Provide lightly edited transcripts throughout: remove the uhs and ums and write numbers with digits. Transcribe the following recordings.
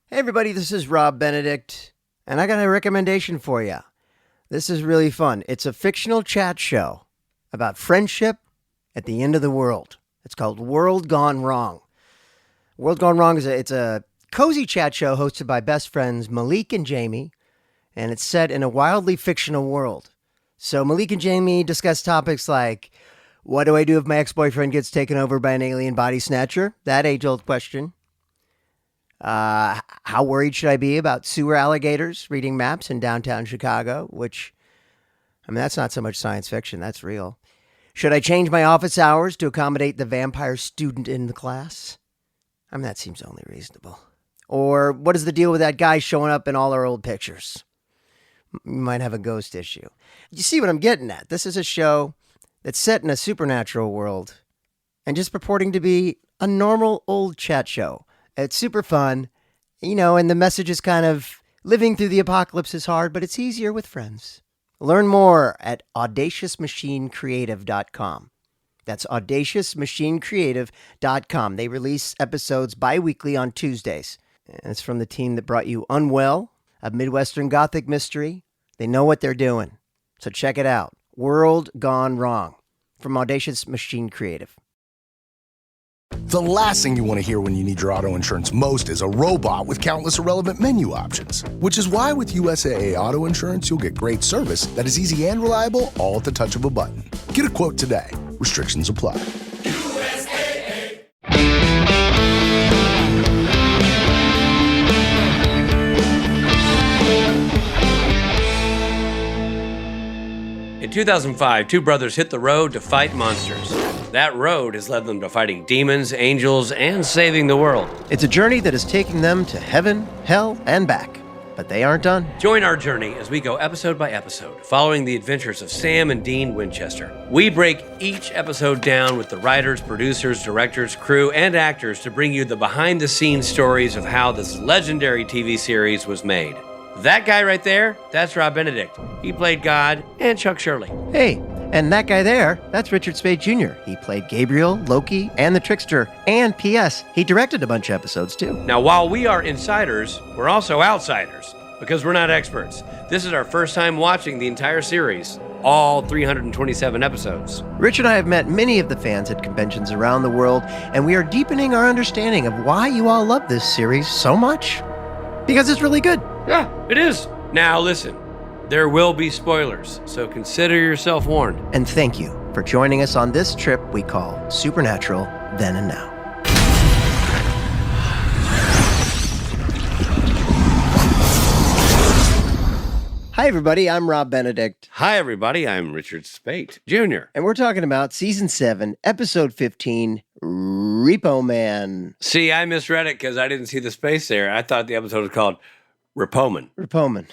Hey everybody, this is Rob Benedict, and I got a recommendation for you. This is really fun. It's a fictional chat show about friendship at the end of the world. It's called World Gone Wrong. World Gone Wrong is it's a cozy chat show hosted by best friends Malik and Jamie, and it's set in a wildly fictional world. So Malik and Jamie discuss topics like, what do I do if my ex-boyfriend gets taken over by an alien body snatcher? That age-old question. How worried should I be about sewer alligators reading maps in downtown Chicago? Which, that's not so much science fiction, that's real. Should I change my office hours to accommodate the vampire student in the class? That seems only reasonable. Or what is the deal with that guy showing up in all our old pictures? You might have a ghost issue. You see what I'm getting at? This is a show that's set in a supernatural world and just purporting to be a normal old chat show. It's super fun, and the message is kind of living through the apocalypse is hard, but it's easier with friends. Learn more at audaciousmachinecreative.com. That's audaciousmachinecreative.com. They release episodes bi-weekly on Tuesdays. And it's from the team that brought you Unwell, a Midwestern Gothic mystery. They know what they're doing. So check it out. World Gone Wrong from Audacious Machine Creative. The last thing you want to hear when you need your auto insurance most is a robot with countless irrelevant menu options. Which is why with USAA Auto Insurance, you'll get great service that is easy and reliable, all at the touch of a button. Get a quote today. Restrictions apply. USAA. In 2005, two brothers hit the road to fight monsters. That road has led them to fighting demons, angels, and saving the world. It's a journey that is taking them to heaven, hell, and back. But they aren't done. Join our journey as we go episode by episode, following the adventures of Sam and Dean Winchester. We break each episode down with the writers, producers, directors, crew, and actors to bring you the behind-the-scenes stories of how this legendary TV series was made. That guy right there, that's Rob Benedict. He played God and Chuck Shirley. Hey, and that guy there, that's Richard Spade Jr. He played Gabriel, Loki, and the Trickster. And P.S., he directed a bunch of episodes, too. Now, while we are insiders, we're also outsiders, because we're not experts. This is our first time watching the entire series, all 327 episodes. Rich and I have met many of the fans at conventions around the world, and we are deepening our understanding of why you all love this series so much. Because it's really good. Yeah, it is. Now listen, there will be spoilers, so consider yourself warned. And thank you for joining us on this trip we call Supernatural Then and Now. Hi, everybody. I'm Rob Benedict. Hi, everybody. I'm Richard Spate Jr. And we're talking about Season 7, Episode 15, Repo Man. See, I misread it because I didn't see the space there. I thought the episode was called Repo Man. Repo Man.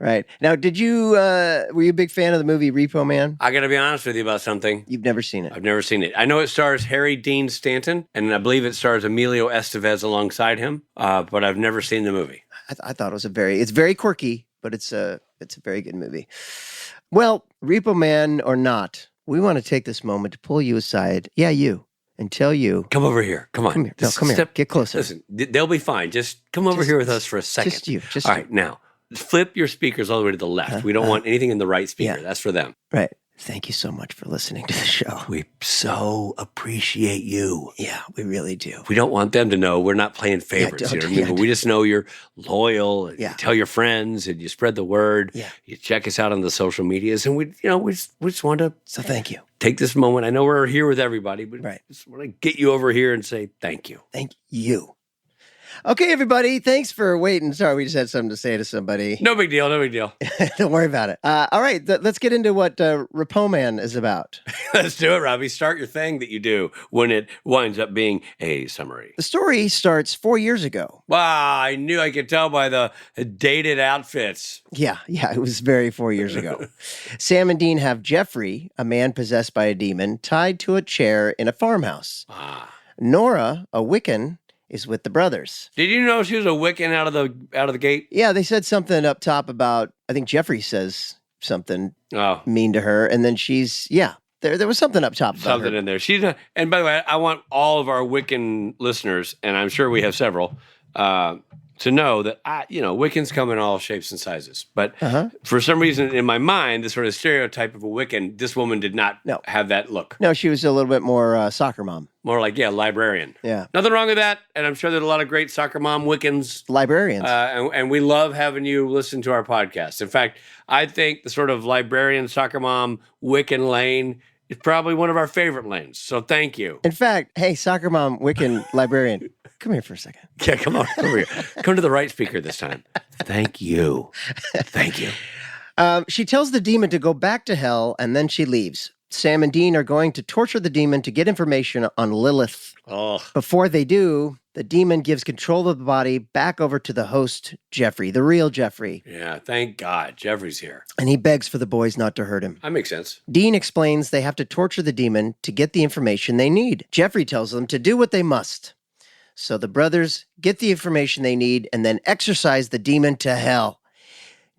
Right. Now, were you a big fan of the movie Repo Man? I got to be honest with you about something. You've never seen it? I've never seen it. I know it stars Harry Dean Stanton, and I believe it stars Emilio Estevez alongside him, but I've never seen the movie. I thought it was it's very quirky, but it's a very good movie. Well, Repo Man or not, we want to take this moment to pull you aside. Yeah, you. And tell you. Come over here. Come on. Come here. No, come here. Get closer. Listen, they'll be fine. Just come over here with us for a second. Just you. All right, now, flip your speakers all the way to the left. We don't want anything in the right speaker. Yeah. That's for them. Right. Thank you so much for listening to the show. We so appreciate you. Yeah, we really do. We don't want them to know we're not playing favorites here. But we just know you're loyal. And you tell your friends and you spread the word. Yeah. You check us out on the social medias. And we just want to. So thank you. Take this moment. I know we're here with everybody, but just want to get you over here and say thank you. Thank you. Okay, everybody. Thanks for waiting. Sorry, we just had something to say to somebody. No big deal. No big deal. Don't worry about it. All right, let's get into what Repo Man is about. Let's do it, Robbie. Start your thing that you do when it winds up being a summary. The story starts 4 years ago. Wow, I knew I could tell by the dated outfits. Yeah, it was very 4 years ago. Sam and Dean have Jeffrey, a man possessed by a demon, tied to a chair in a farmhouse. Nora, a Wiccan, is with the brothers. Did you know she was a Wiccan out of the gate? Yeah, they said something up top about, I think Jeffrey says something mean to her, and then There was something up top about Something her. in there. She's not, and by the way, I want all of our Wiccan listeners, and I'm sure we have several, to know that Wiccans come in all shapes and sizes. But for some reason, in my mind, the sort of stereotype of a Wiccan, this woman did not have that look. No, she was a little bit more soccer mom. More like, librarian. Yeah. Nothing wrong with that. And I'm sure there's a lot of great soccer mom Wiccans. Librarians. And we love having you listen to our podcast. In fact, I think the sort of librarian, soccer mom, Wiccan lane is probably one of our favorite lanes. So thank you. In fact, hey, soccer mom, Wiccan librarian, come here for a second. Yeah, come on over here. Come to the right speaker this time. Thank you. Thank you. She tells the demon to go back to hell, and then she leaves. Sam and Dean are going to torture the demon to get information on Lilith. Oh. Before they do, the demon gives control of the body back over to the host, Jeffrey, the real Jeffrey. Yeah, thank God. Jeffrey's here. And he begs for the boys not to hurt him. That makes sense. Dean explains they have to torture the demon to get the information they need. Jeffrey tells them to do what they must. So the brothers get the information they need and then exorcise the demon to hell.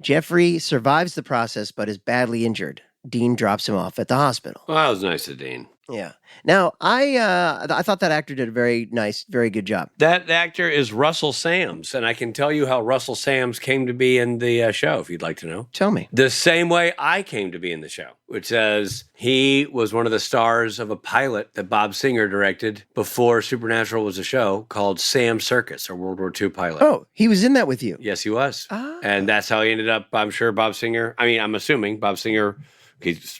Jeffrey survives the process but is badly injured. Dean drops him off at the hospital. Well, that was nice of Dean. Yeah. Now, I thought that actor did a very nice, very good job. That actor is Russell Sams, and I can tell you how Russell Sams came to be in the show, if you'd like to know. Tell me. The same way I came to be in the show, which says he was one of the stars of a pilot that Bob Singer directed before Supernatural was a show called Sam Circus, a World War II pilot. Oh, he was in that with you. Yes, he was. Ah. And that's how he ended up, I'm sure I'm assuming Bob Singer...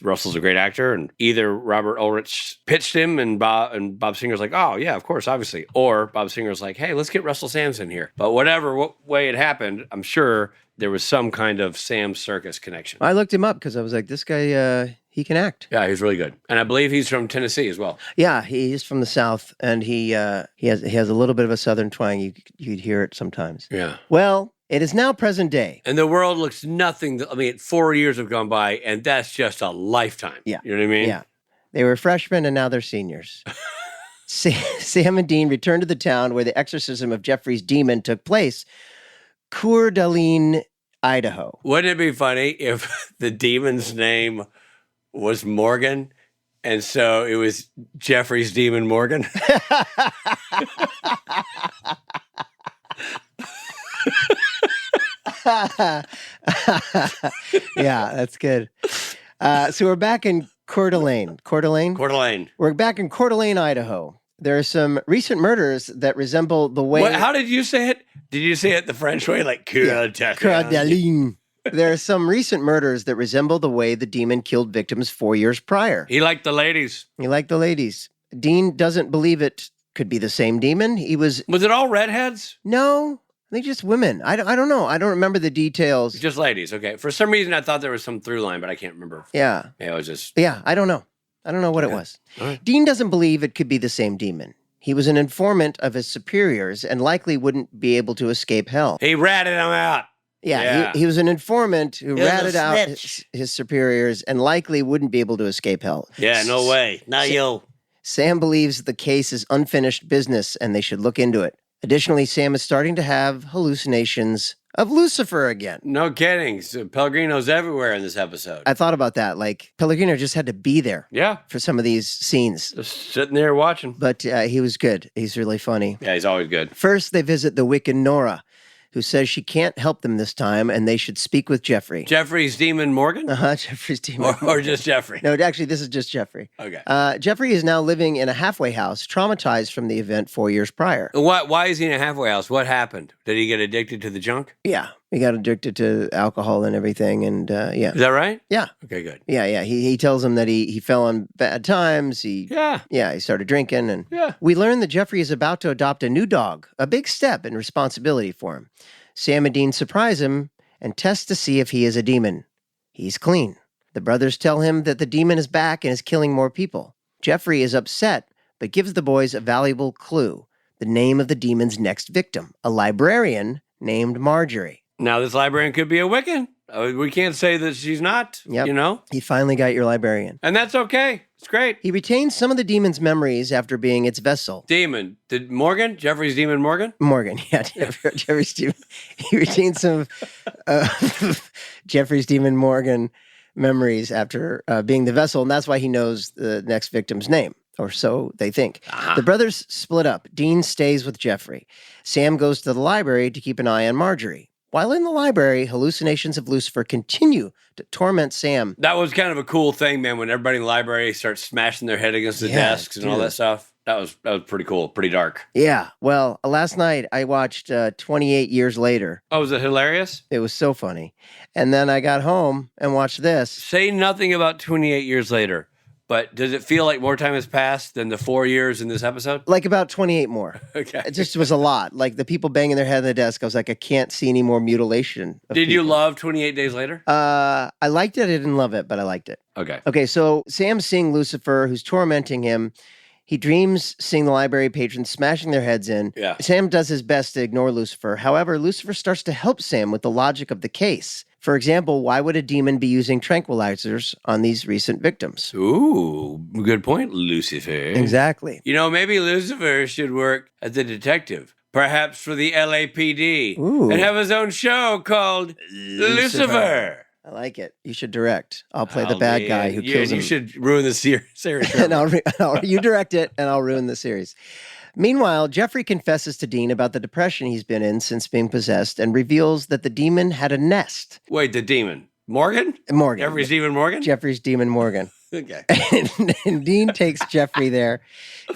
Russell's a great actor, and either Robert Ulrich pitched him, and Bob Singer's like, oh yeah, of course, obviously, or Bob Singer's like, hey, let's get Russell Sams in here. But whatever way it happened, I'm sure there was some kind of Sam Circus connection. I looked him up because I was like, this guy, he can act. Yeah, he's really good, and I believe he's from Tennessee as well. Yeah, he is from the South, and he has a little bit of a Southern twang. You'd hear it sometimes. Yeah. Well, it is now present day. And the world looks nothing. 4 years have gone by, and that's just a lifetime. Yeah. You know what I mean? Yeah. They were freshmen, and now they're seniors. Sam and Dean return to the town where the exorcism of Jeffrey's demon took place, Coeur d'Alene, Idaho. Wouldn't it be funny if the demon's name was Morgan, and so it was Jeffrey's demon Morgan? Yeah, that's good. So we're back in Coeur d'Alene. Coeur d'Alene? Coeur d'Alene. We're back in Coeur d'Alene, Idaho. There are some recent murders that resemble the way... How did you say it? Did you say it the French way? Like Coeur d'Alene. There are some recent murders that resemble the way the demon killed victims 4 years prior. He liked the ladies. He liked the ladies. Dean doesn't believe it could be the same demon. Was it all redheads? No, I think just women. I don't know. I don't remember the details. Just ladies. Okay. For some reason, I thought there was some through line, but I can't remember. Yeah. Yeah, it was just... Yeah, I don't know. I don't know what it was. Right. Dean doesn't believe it could be the same demon. He was an informant of his superiors and likely wouldn't be able to escape hell. He ratted them out. Yeah. He was an informant who He was a ratted out snitch. his superiors and likely wouldn't be able to escape hell. Yeah, no way. Not you. Sam believes the case is unfinished business and they should look into it. Additionally, Sam is starting to have hallucinations of Lucifer again. No kidding. So Pellegrino's everywhere in this episode. I thought about that. Like, Pellegrino just had to be there Yeah. for some of these scenes. Just sitting there watching. But he was good. He's really funny. Yeah, he's always good. First, they visit the Wiccan Nora, who says she can't help them this time and they should speak with Jeffrey. Jeffrey's demon Morgan? Jeffrey's demon. Or just Jeffrey? No, actually, this is just Jeffrey. Okay. Jeffrey is now living in a halfway house, traumatized from the event 4 years prior. Why is he in a halfway house? What happened? Did he get addicted to the junk? Yeah, he got addicted to alcohol and everything, and yeah. Is that right? Yeah. Okay, good. Yeah. He tells him that he fell on bad times. He started drinking, and we learn that Jeffrey is about to adopt a new dog, a big step in responsibility for him. Sam and Dean surprise him and test to see if he is a demon. He's clean. The brothers tell him that the demon is back and is killing more people. Jeffrey is upset, but gives the boys a valuable clue: the name of the demon's next victim, a librarian named Marjorie. Now, this librarian could be a Wiccan. We can't say that she's not, Yep. you know? He finally got your librarian. And that's okay. It's great. He retains some of the demon's memories after being its vessel. Demon. Did Morgan? Jeffrey's demon Morgan? Morgan, yeah. Jeffrey's demon. He retains some of Jeffrey's demon Morgan memories after being the vessel, and that's why he knows the next victim's name, or so they think. The brothers split up. Dean stays with Jeffrey. Sam goes to the library to keep an eye on Marjorie. While in the library, hallucinations of Lucifer continue to torment Sam. That was kind of a cool thing, man, when everybody in the library starts smashing their head against the desks and all that stuff. That was pretty cool, pretty dark. Yeah. Well, last night I watched 28 Years Later. Oh, was it hilarious? It was so funny. And then I got home and watched this. Say nothing about 28 Years Later, but does it feel like more time has passed than the 4 years in this episode? Like about 28 more. Okay. It just was a lot. Like the people banging their head on the desk, I was like, I can't see any more mutilation. Did you love 28 Days Later? I liked it. I didn't love it, but I liked it. Okay. Okay, so Sam's seeing Lucifer, who's tormenting him. He dreams seeing the library patrons smashing their heads in. Yeah. Sam does his best to ignore Lucifer. However, Lucifer starts to help Sam with the logic of the case. For example, why would a demon be using tranquilizers on these recent victims? Ooh, good point, Lucifer. Exactly. You know, maybe Lucifer should work as a detective, perhaps for the LAPD, Ooh. and have his own show called Lucifer. I like it. You should direct. I'll play the bad guy who kills him. You should ruin the series. And you direct it, and I'll ruin the series. Meanwhile, Jeffrey confesses to Dean about the depression he's been in since being possessed and reveals that the demon had a nest. Wait, the demon. Morgan? Morgan. Jeffrey's demon Morgan? Jeffrey's demon Morgan. Okay. And Dean takes Jeffrey there.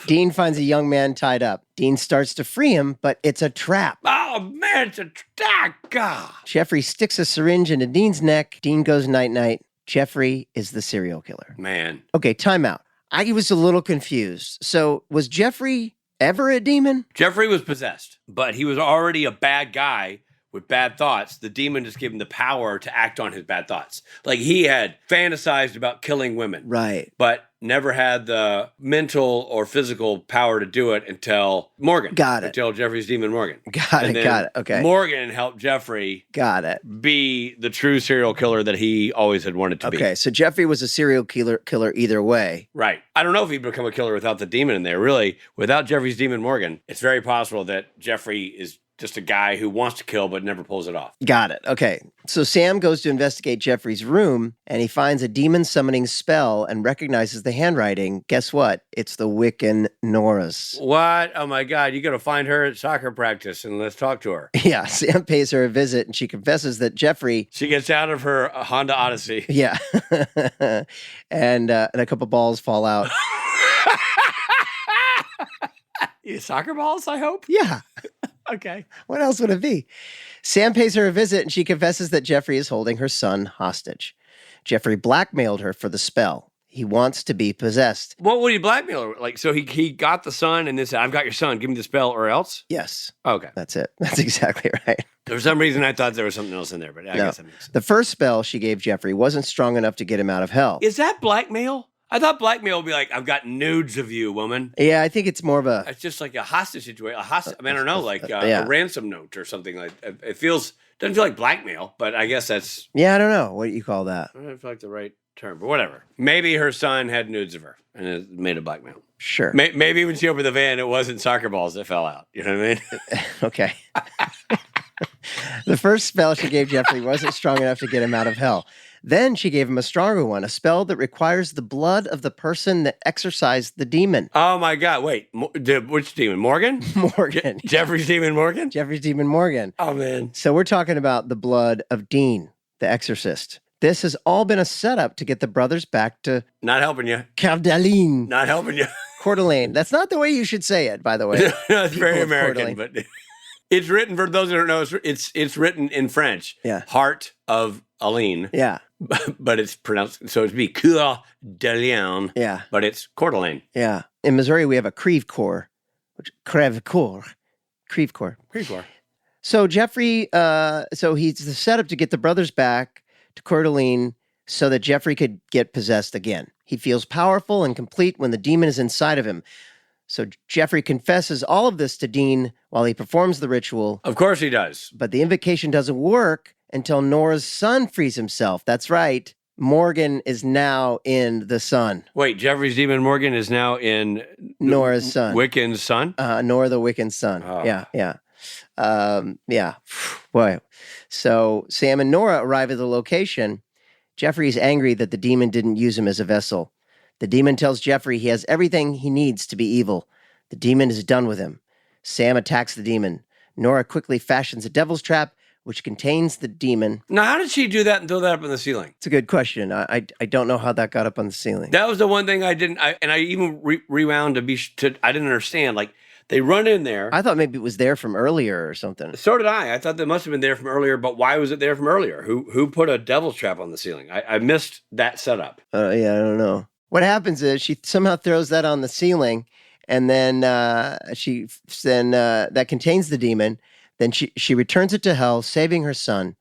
Dean finds a young man tied up. Dean starts to free him, but it's a trap. Oh, man, it's a trap. God. Jeffrey sticks a syringe into Dean's neck. Dean goes night-night. Jeffrey is the serial killer. Man. Okay, time out. I was a little confused. So was Jeffrey ever a demon? Jeffrey was possessed, but he was already a bad guy with bad thoughts. The demon just gave him the power to act on his bad thoughts. Like he had fantasized about killing women. Right. But never had the mental or physical power to do it until Morgan. Got it. Until Jeffrey's demon Morgan. Got it. Okay. Morgan helped Jeffrey Got it. be the true serial killer that he always had wanted to be. Okay, so Jeffrey was a serial killer either way. Right. I don't know if he'd become a killer without the demon in there. Really, without Jeffrey's demon Morgan, it's very possible that Jeffrey is just a guy who wants to kill but never pulls it off. Got it. Okay. So Sam goes to investigate Jeffrey's room and he finds a demon summoning spell and recognizes the handwriting. Guess what? It's the Wiccan Nora's. What? Oh my God. You got to find her at soccer practice and let's talk to her. Yeah. Sam pays her a visit and she confesses that Jeffrey. She gets out of her Honda Odyssey. Yeah. and a couple balls fall out. Soccer balls, I hope? Yeah. Okay. What else would it be? Sam pays her a visit and she confesses that Jeffrey is holding her son hostage. Jeffrey blackmailed her for the spell. He wants to be possessed. What would he blackmail her? Like, so he got the son and then said, I've got your son, give me the spell or else? Yes. Okay. That's it. That's exactly right. For some reason, I thought there was something else in there, but I guess that makes sense. The first spell she gave Jeffrey wasn't strong enough to get him out of hell. Is that blackmail? I thought blackmail would be like, I've got nudes of you, woman. Yeah, I think it's more of a... It's just like a hostage situation. I don't know, like a ransom note or something. Like it doesn't feel like blackmail, but I guess that's... Yeah, I don't know. What do you call that? I don't know if I like the right term, but whatever. Maybe her son had nudes of her and it made a blackmail. Sure. Maybe when she opened the van, it wasn't soccer balls that fell out. You know what I mean? Okay. The first spell she gave Jeffrey wasn't strong enough to get him out of hell. Then she gave him a stronger one, a spell that requires the blood of the person that exorcised the demon. Oh, my God. Wait. Which demon? Morgan? Morgan. Jeffrey's demon Morgan? Jeffrey's demon Morgan. Oh, man. So we're talking about the blood of Dean, the exorcist. This has all been a setup to get the brothers back to... Not helping you. Cavdaline. Not helping you. Coeur d'Alene. That's not the way you should say it, by the way. No, it's very American, but it's written, for those who don't know, it's written in French. Yeah. Heart of Aline. Yeah. But it's pronounced, so it'd be Coeur d'Alene. Yeah. But it's Coeur d'Alene. Yeah. In Missouri, we have a Creve Coeur. Creve Coeur. So Jeffrey, so he's the setup to get the brothers back to Coeur d'Alene so that Jeffrey could get possessed again. He feels powerful and complete when the demon is inside of him. So Jeffrey confesses all of this to Dean while he performs the ritual. Of course he does. But the invocation doesn't work until Nora's son frees himself. That's right. Morgan is now in the son. Wait, Jeffrey's demon Morgan is now in Nora's son. Wiccan's son? Nora the Wiccan's son. Oh. Yeah. Yeah. Boy. So Sam and Nora arrive at the location. Jeffrey is angry that the demon didn't use him as a vessel. The demon tells Jeffrey he has everything he needs to be evil. The demon is done with him. Sam attacks the demon. Nora quickly fashions a devil's trap, which contains the demon. Now, how did she do that and throw that up in the ceiling? It's a good question. I don't know how that got up on the ceiling. That was the one thing I didn't. I even rewound to. I didn't understand. Like they run in there. I thought maybe it was there from earlier or something. So did I. I thought that must have been there from earlier. But why was it there from earlier? Who put a devil's trap on the ceiling? I missed that setup. Yeah, I don't know. What happens is she somehow throws that on the ceiling, and then that contains the demon. Then she returns it to hell, saving her son.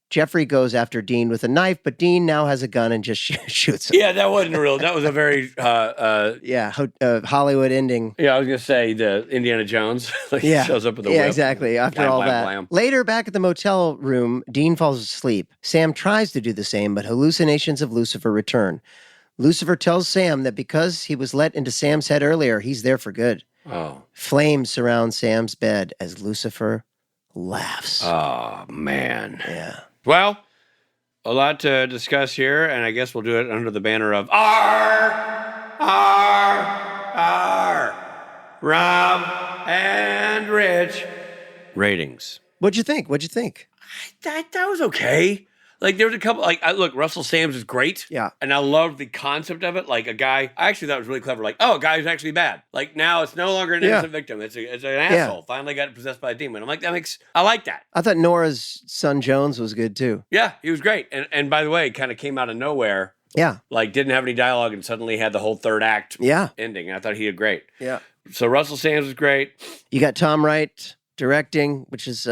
Jeffrey goes after Dean with a knife, but Dean now has a gun and just shoots him. Yeah, that wasn't real. That was a very Hollywood ending. Yeah, I was gonna say the Indiana Jones. Shows up with the whip. Exactly. After all that, blam. Later, back at the motel room, Dean falls asleep. Sam tries to do the same, but hallucinations of Lucifer return. Lucifer tells Sam that because he was let into Sam's head earlier, he's there for good. Oh. Flames surround Sam's bed as Lucifer laughs. Oh, man. Yeah. Well, a lot to discuss here, and I guess we'll do it under the banner of R, Rob and Rich. Ratings. What'd you think? That was okay. Like, there was a couple, look, Russell Sams is great. Yeah. And I loved the concept of it. Like, a guy, I actually thought it was really clever. Like, a guy who's actually bad. Like, now it's no longer an innocent victim. It's an asshole. Finally got possessed by a demon. I'm like, I like that. I thought Nora's son Jones was good, too. Yeah, he was great. And by the way, kind of came out of nowhere. Yeah. Like, didn't have any dialogue and suddenly had the whole third act ending. I thought he did great. Yeah. So Russell Sams was great. You got Tom Wright directing, which is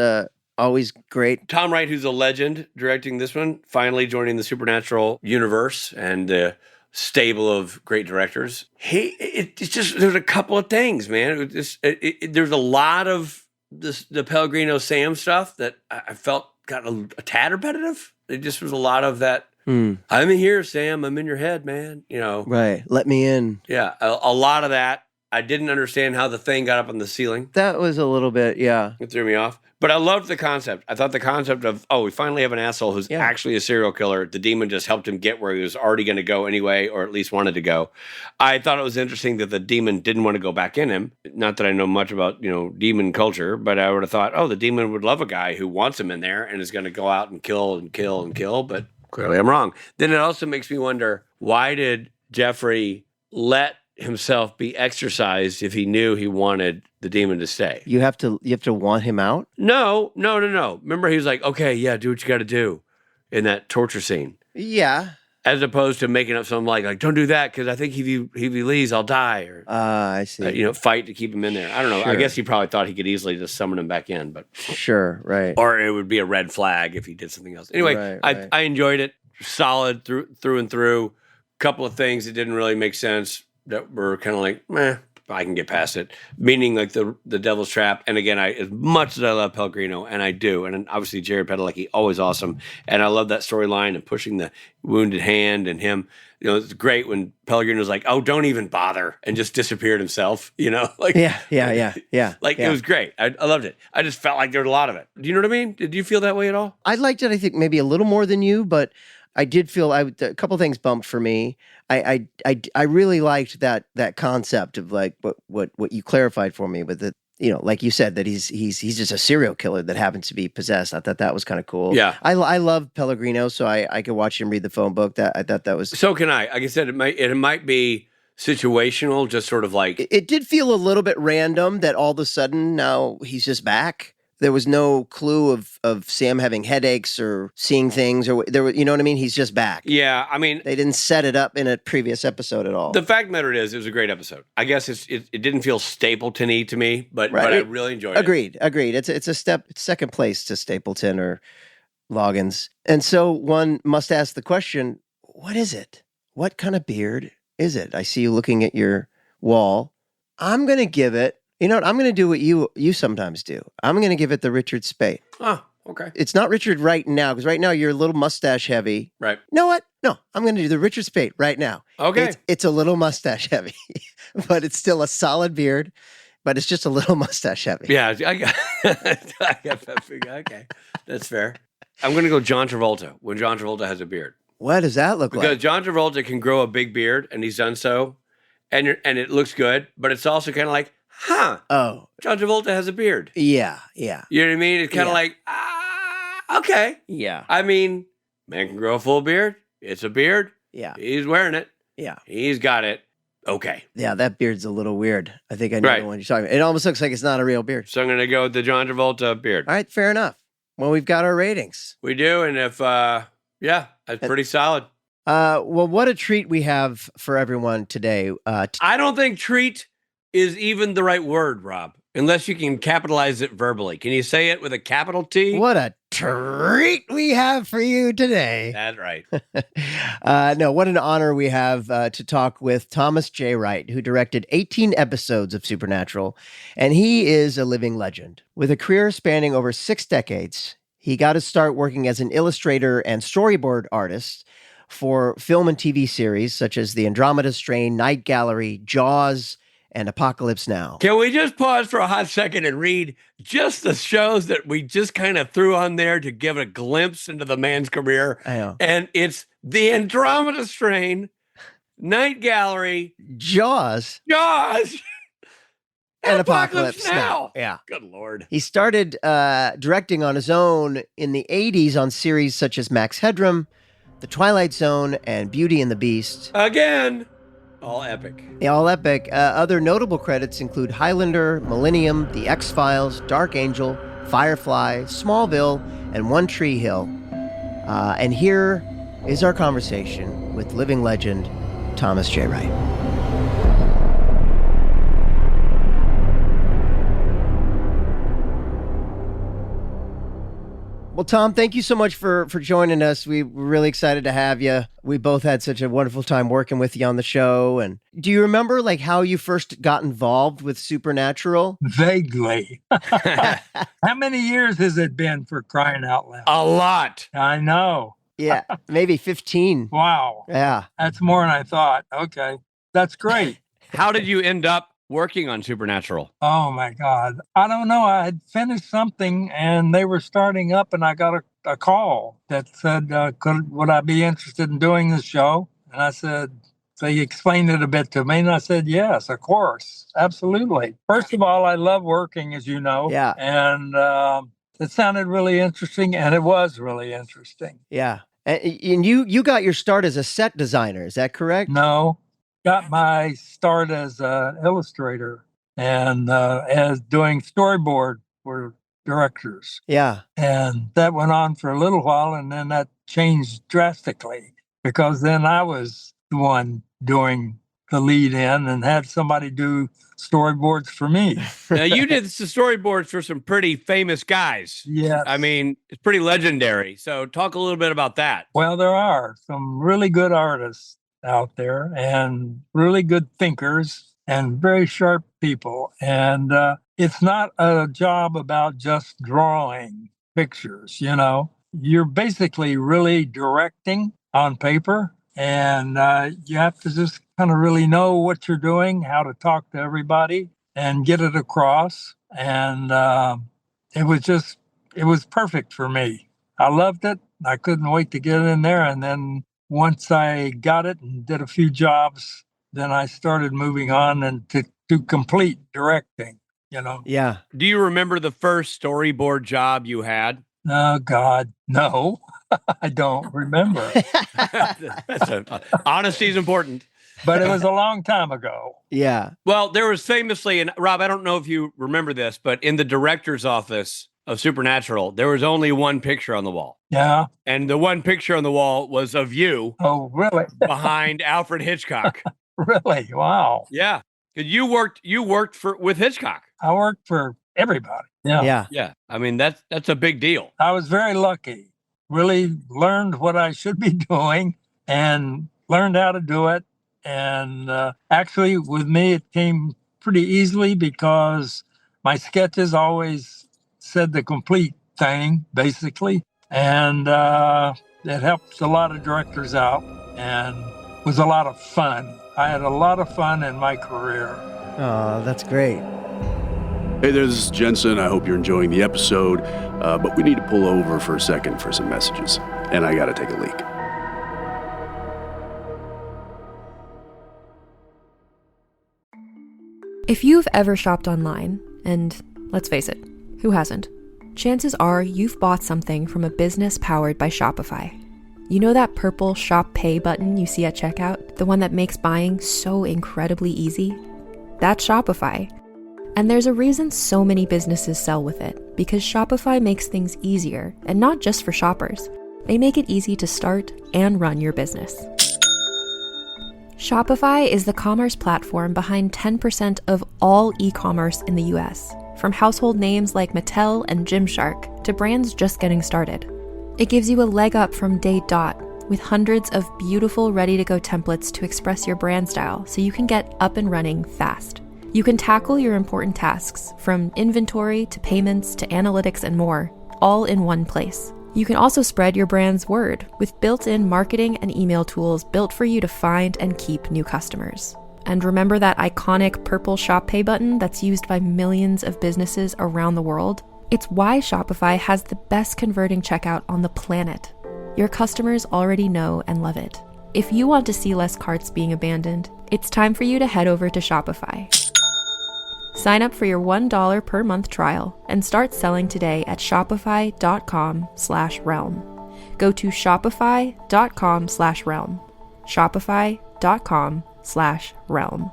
always great. Tom Wright, who's a legend, directing this one, finally joining the Supernatural universe and the stable of great directors. It's just, there's a couple of things, man. There's a lot of the Pellegrino Sam stuff that I felt got a tad repetitive. It just was a lot of that. I'm in here, Sam. I'm in your head, man. Right. Let me in. Yeah, a lot of that. I didn't understand how the thing got up on the ceiling. That was a little bit, yeah. It threw me off. But I loved the concept. I thought the concept of, we finally have an asshole who's actually a serial killer. The demon just helped him get where he was already going to go anyway, or at least wanted to go. I thought it was interesting that the demon didn't want to go back in him. Not that I know much about, demon culture, but I would have thought, the demon would love a guy who wants him in there and is going to go out and kill and kill and kill. But clearly I'm wrong. Then it also makes me wonder, why did Jeffrey let himself be exercised if he knew he wanted the demon to stay? You have to want him out? No. Remember, he was like, okay, yeah, do what you got to do in that torture scene. Yeah. As opposed to making up something like don't do that because I think if he leaves, I'll die. Or I see. Fight to keep him in there. I don't know. Sure. I guess he probably thought he could easily just summon him back in, but sure, right. Or it would be a red flag if he did something else. Anyway, right. I enjoyed it. Solid through and through. Couple of things that didn't really make sense that were kind of like, meh, I can get past it. Meaning like the Devil's Trap. And again, as much as I love Pellegrino, and I do, and obviously Jared Padalecki, always awesome. And I love that storyline and pushing the wounded hand and him. It's great when Pellegrino's like, don't even bother, and just disappeared himself, like. Yeah. Like, it was great. I loved it. I just felt like there was a lot of it. Do you know what I mean? Did you feel that way at all? I liked it, I think, maybe a little more than you, but I did feel a couple things bumped for me. I really liked that concept of like what you clarified for me, but that like you said that he's just a serial killer that happens to be possessed. I thought that was kind of cool. Yeah, I love Pellegrino, so I could watch him read the phone book. I thought that was. So can I. Like I said, it might be situational, just sort of like it did feel a little bit random that all of a sudden now he's just back. There was no clue of Sam having headaches or seeing things, or there were, you know what I mean? He's just back. Yeah, I mean, they didn't set it up in a previous episode at all. The fact of the matter is, it was a great episode. I guess it didn't feel Stapleton-y to me, but I really enjoyed it. Agreed. It's a second place to Stapleton or Loggins, and so one must ask the question: what is it? What kind of beard is it? I see you looking at your wall. I'm gonna give it. You know what? I'm going to do what you sometimes do. I'm going to give it the Richard Speight. Oh, okay. It's not Richard right now, because right now you're a little mustache heavy. Right. You know what? No, I'm going to do the Richard Speight right now. Okay. It's a little mustache heavy, but it's still a solid beard, but it's just a little mustache heavy. Yeah, I got that figure. Okay, that's fair. I'm going to go John Travolta, when John Travolta has a beard. What does that look Because like? John Travolta can grow a big beard, and he's done so, and it looks good, but it's also kind of like, Oh, John Travolta has a beard. yeah. You know what I mean? It's kind of Yeah. like, okay. Yeah. I mean, man can grow a full beard. It's a beard. Yeah. He's wearing it. Yeah. He's got it. Okay. Yeah, that beard's a little weird. I think I know Right. the one you're talking about. It almost looks like it's not a real beard. So I'm going to go with the John Travolta beard. All right, fair enough. Well, we've got our ratings. We do. And if, that's pretty solid. Well, what a treat we have for everyone today. I don't think treat is even the right word, Rob, unless you can capitalize it verbally. Can you say it with a capital T? What a treat we have for you today. That's right. No, what an honor we have to talk with Thomas J. Wright, who directed 18 episodes of Supernatural, and he is a living legend. With a career spanning over 6 decades, he got his start working as an illustrator and storyboard artist for film and TV series such as The Andromeda Strain, Night Gallery, Jaws, and Apocalypse Now. Can we just pause for a hot second and read just the shows that we just kind of threw on there to give a glimpse into the man's career? I know. And it's The Andromeda Strain, Night Gallery, Jaws, Jaws, and Apocalypse Now. Yeah. Good Lord. He started directing on his own in the 80s on series such as Max Headroom, The Twilight Zone, and Beauty and the Beast. Again, all epic. Yeah, all epic. Other notable credits include Highlander, Millennium, The X-Files, Dark Angel, Firefly, Smallville, and One Tree Hill. And here is our conversation with living legend Thomas J. Wright. Well, Tom, thank you so much for joining us. We're really excited to have you. We both had such a wonderful time working with you on the show. And do you remember like how you first got involved with Supernatural? Vaguely. How many years has it been, for crying out loud? A lot. I know. Yeah, maybe 15. Wow. Yeah. That's more than I thought. Okay. That's great. How did you end up working on Supernatural? Oh my God. I don't know. I had finished something and they were starting up and I got a call that said, would I be interested in doing the show? And I said, they explained it a bit to me and I said, yes, of course. Absolutely. First of all, I love working, as you know. Yeah. And it sounded really interesting and it was really interesting. Yeah. And you got your start as a set designer, is that correct? No. Got my start as an illustrator and as doing storyboard for directors. Yeah. And that went on for a little while, and then that changed drastically because then I was the one doing the lead in and had somebody do storyboards for me. Now, you did the storyboards for some pretty famous guys. Yes. I mean, it's pretty legendary. So talk a little bit about that. Well, there are some really good artists out there and really good thinkers and very sharp people. And it's not a job about just drawing pictures, you know. You're basically really directing on paper, and you have to just kind of really know what you're doing, how to talk to everybody and get it across. And it was perfect for me. I loved it. I couldn't wait to get in there. And then once I got it and did a few jobs, then I started moving on and to complete directing, you know. Yeah. Do you remember the first storyboard job you had? Oh, God, no, I don't remember. Honesty is important. But it was a long time ago. Yeah. Well, there was famously, and Rob, I don't know if you remember this, but in the director's office of Supernatural, there was only one picture on the wall. Yeah. And the one picture on the wall was of you Oh, really? behind Alfred Hitchcock. Really? Wow. Yeah. 'Cause you worked with Hitchcock. I worked for everybody. Yeah. Yeah. Yeah. I mean, that's a big deal. I was very lucky. Really learned what I should be doing and learned how to do it. And actually, with me, it came pretty easily because my sketches always said the complete thing, basically. And it helped a lot of directors out and was a lot of fun. I had a lot of fun in my career. Oh, that's great. Hey there, this is Jensen. I hope you're enjoying the episode, but we need to pull over for a second for some messages, and I gotta take a leak. If you've ever shopped online, and let's face it, who hasn't? Chances are you've bought something from a business powered by Shopify. You know that purple Shop Pay button you see at checkout? The one that makes buying so incredibly easy? That's Shopify. And there's a reason so many businesses sell with it, because Shopify makes things easier, and not just for shoppers. They make it easy to start and run your business. Shopify is the commerce platform behind 10% of all e-commerce in the US, from household names like Mattel and Gymshark to brands just getting started. It gives you a leg up from day dot, with hundreds of beautiful ready-to-go templates to express your brand style so you can get up and running fast. You can tackle your important tasks, from inventory to payments to analytics and more, all in one place. You can also spread your brand's word with built-in marketing and email tools built for you to find and keep new customers. And remember that iconic purple Shop Pay button that's used by millions of businesses around the world? It's why Shopify has the best converting checkout on the planet. Your customers already know and love it. If you want to see less carts being abandoned, it's time for you to head over to Shopify. Sign up for your $1 per month trial and start selling today at shopify.com/realm. Go to shopify.com/realm. Shopify.com/realm.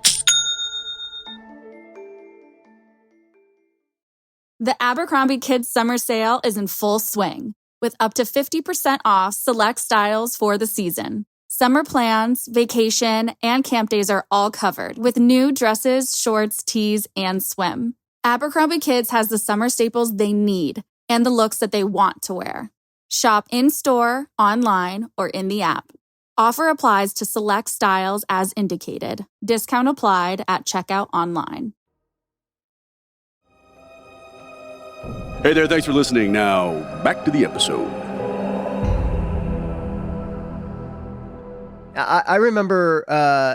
The Abercrombie Kids Summer Sale is in full swing, with up to 50% off select styles for the season. Summer plans, vacation, and camp days are all covered with new dresses, shorts, tees, and swim. Abercrombie Kids has the summer staples they need and the looks that they want to wear. Shop in-store, online, or in the app. Offer applies to select styles as indicated. Discount applied at checkout online. Hey there, thanks for listening. Now, back to the episode. I remember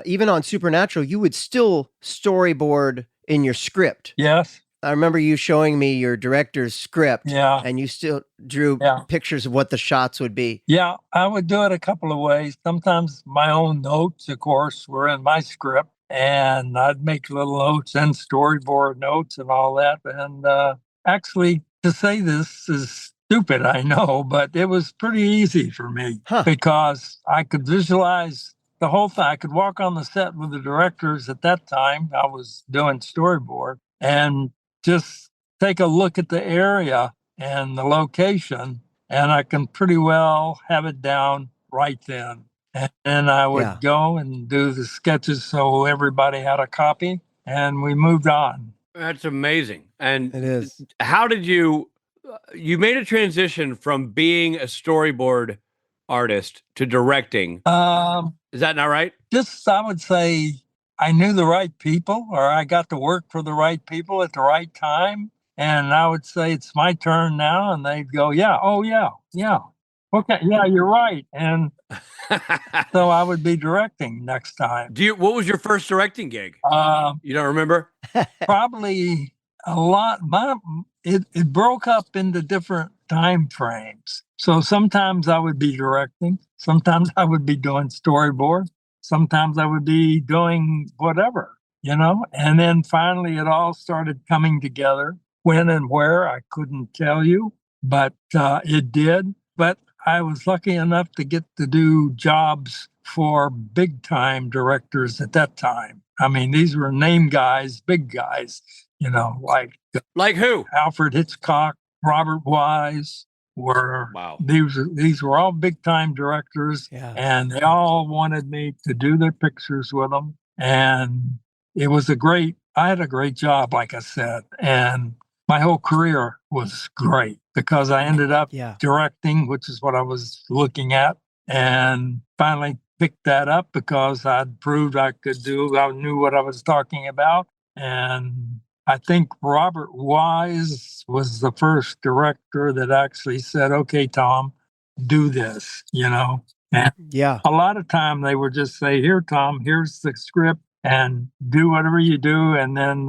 even on Supernatural, you would still storyboard in your script. Yes. I remember you showing me your director's script, and you still drew pictures of what the shots would be. Yeah, I would do it a couple of ways. Sometimes my own notes, of course, were in my script, and I'd make little notes and storyboard notes and all that. And actually, to say this is stupid, I know, but it was pretty easy for me because I could visualize the whole thing. I could walk on the set with the directors at that time. I was doing storyboard and just take a look at the area and the location, and I can pretty well have it down right then. And then I would go and do the sketches so everybody had a copy, and we moved on. That's amazing. And it is. How did you made a transition from being a storyboard artist to directing? Is that not right? Just, I would say I knew the right people, or I got to work for the right people at the right time. And I would say, it's my turn now. And they'd go, yeah. Oh, yeah. Yeah. Okay. Yeah, you're right. And so I would be directing next time. What was your first directing gig? You don't remember? Probably a lot. It broke up into different time frames. So sometimes I would be directing. Sometimes I would be doing storyboard. Sometimes I would be doing whatever, And then finally it all started coming together. When and where, I couldn't tell you, but it did. But I was lucky enough to get to do jobs for big-time directors at that time. I mean, these were name guys, big guys, like who? Alfred Hitchcock, Robert Wise these were all big-time directors, and they all wanted me to do their pictures with them. And I had a great job, like I said, and my whole career was great because I ended up directing, which is what I was looking at, and finally picked that up because I'd proved I knew what I was talking about. And I think Robert Wise was the first director that actually said, okay, Tom, do this, And a lot of time they would just say, here, Tom, here's the script and do whatever you do. And then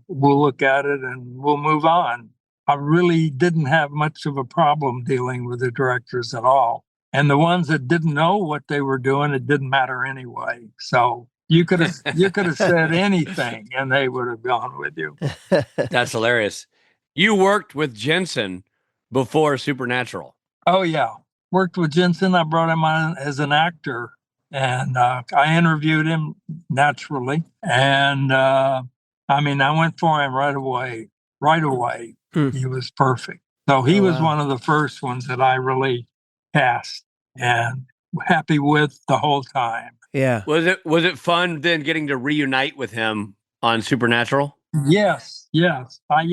we'll look at it and we'll move on. I really didn't have much of a problem dealing with the directors at all. And the ones that didn't know what they were doing, it didn't matter anyway. So you could have said anything, and they would have gone with you. That's hilarious. You worked with Jensen before Supernatural. Oh yeah, worked with Jensen. I brought him on as an actor, and I interviewed him naturally. And I mean, I went for him right away. Right away, Hmm. he was perfect. So he Oh, was wow. one of the first ones that I really cast and happy with the whole time. Yeah. Was it fun then getting to reunite with him on Supernatural? Yes, yes. I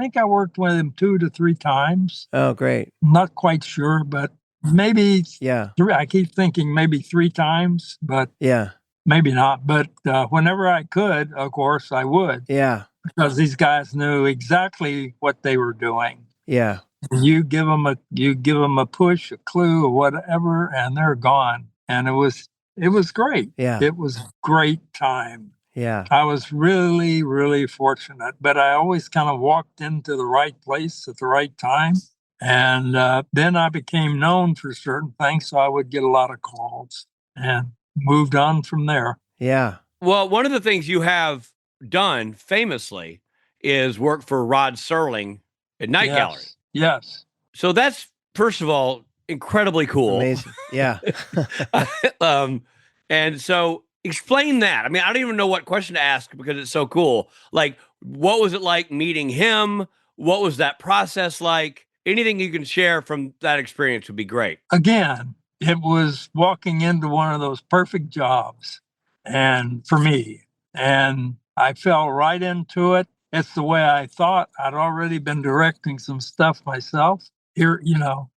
think I worked with him 2 to 3 times. Oh, great. Not quite sure, but maybe Yeah. 3. I keep thinking maybe 3 times, but Yeah. maybe not. But whenever I could, of course, I would, Yeah. because these guys knew exactly what they were doing. Yeah. You give them a push, a clue, or whatever, and they're gone. And it was great. Yeah. It was great time. Yeah. I was really, really fortunate, but I always kind of walked into the right place at the right time. And then I became known for certain things, so I would get a lot of calls and moved on from there. Yeah. Well, one of the things you have done famously is work for Rod Serling at Night Gallery. Yes. So that's, first of all, incredibly cool. Amazing. Yeah. And so explain that. I mean, I don't even know what question to ask because it's so cool. Like, what was it like meeting him? What was that process like? Anything you can share from that experience would be great. Again, it was walking into one of those perfect jobs, and for me, and I fell right into it. It's the way I thought. I'd already been directing some stuff myself here,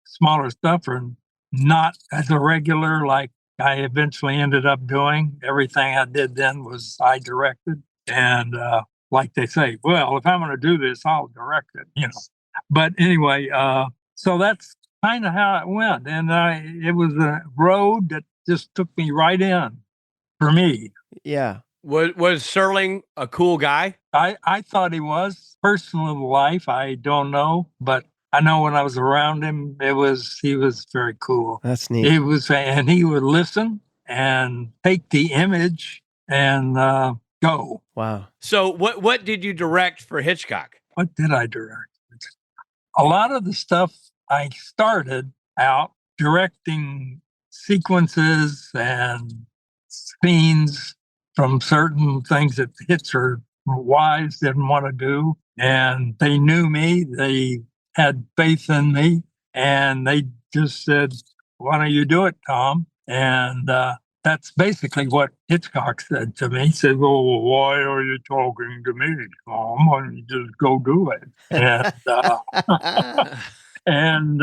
smaller stuff, or not as a regular like I eventually ended up doing. Everything I did then was I directed. And like they say, well, if I'm going to do this, I'll direct it. But anyway, so that's kind of how it went. And it was a road that just took me right in for me. Yeah. Was Serling a cool guy? I thought he was. Personal life, I don't know, but I know when I was around him, he was very cool. That's neat. And he would listen and take the image and go. Wow. So what did you direct for Hitchcock? What did I direct? A lot of the stuff I started out directing sequences and scenes from certain things that Hitcher wives didn't want to do. And they knew me, they had faith in me, and they just said, why don't you do it, Tom? And that's basically what Hitchcock said to me. He said, well, why are you talking to me, Tom? Why don't you just go do it? And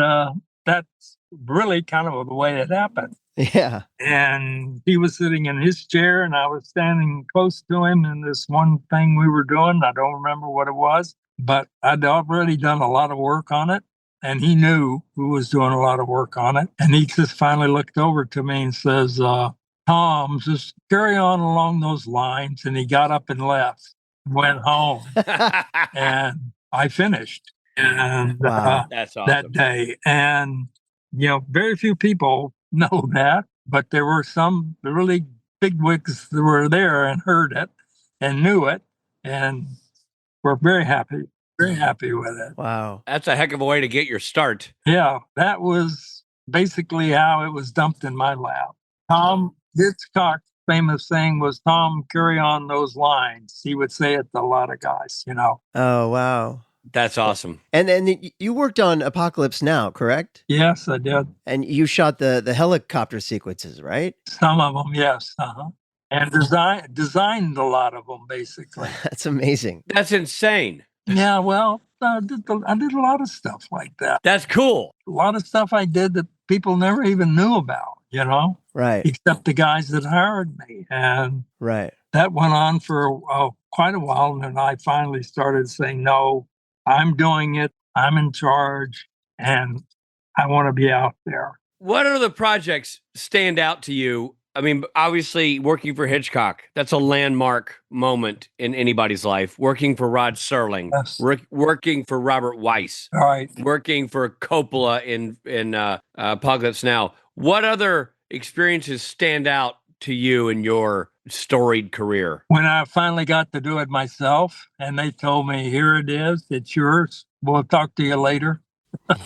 that's really kind of the way it happened. Yeah. And he was sitting in his chair, and I was standing close to him in this one thing we were doing. I don't remember what it was, but I'd already done a lot of work on it. And he knew who was doing a lot of work on it. And he just finally looked over to me and says, Tom, just carry on along those lines. And he got up and left, went home, and I finished. And Wow. That's awesome. that day. And, very few people know that, but there were some really big wigs that were there and heard it and knew it and were very happy with it. Wow. That's a heck of a way to get your start. Yeah, that was basically how it was dumped in my lap. Tom Hitchcock's famous saying was, Tom, carry on those lines. He would say it to a lot of guys, Oh, wow. That's awesome. And then you worked on Apocalypse Now, correct? Yes, I did. And you shot the helicopter sequences, right? Some of them, yes. And designed a lot of them, basically. That's amazing. That's insane. Yeah, well, I did a lot of stuff like that. That's cool. A lot of stuff I did that people never even knew about, Right. except the guys that hired me. And Right. that went on for quite a while. And then I finally started saying, no, I'm doing it. I'm in charge, and I want to be out there. What other projects stand out to you? I mean, obviously, working for Hitchcock, that's a landmark moment in anybody's life. Working for Rod Serling, Yes. Working for Robert Weiss, All right. working for Coppola in Apocalypse Now. What other experiences stand out to you in your storied career? When I finally got to do it myself, and they told me, "Here it is, it's yours. We'll talk to you later."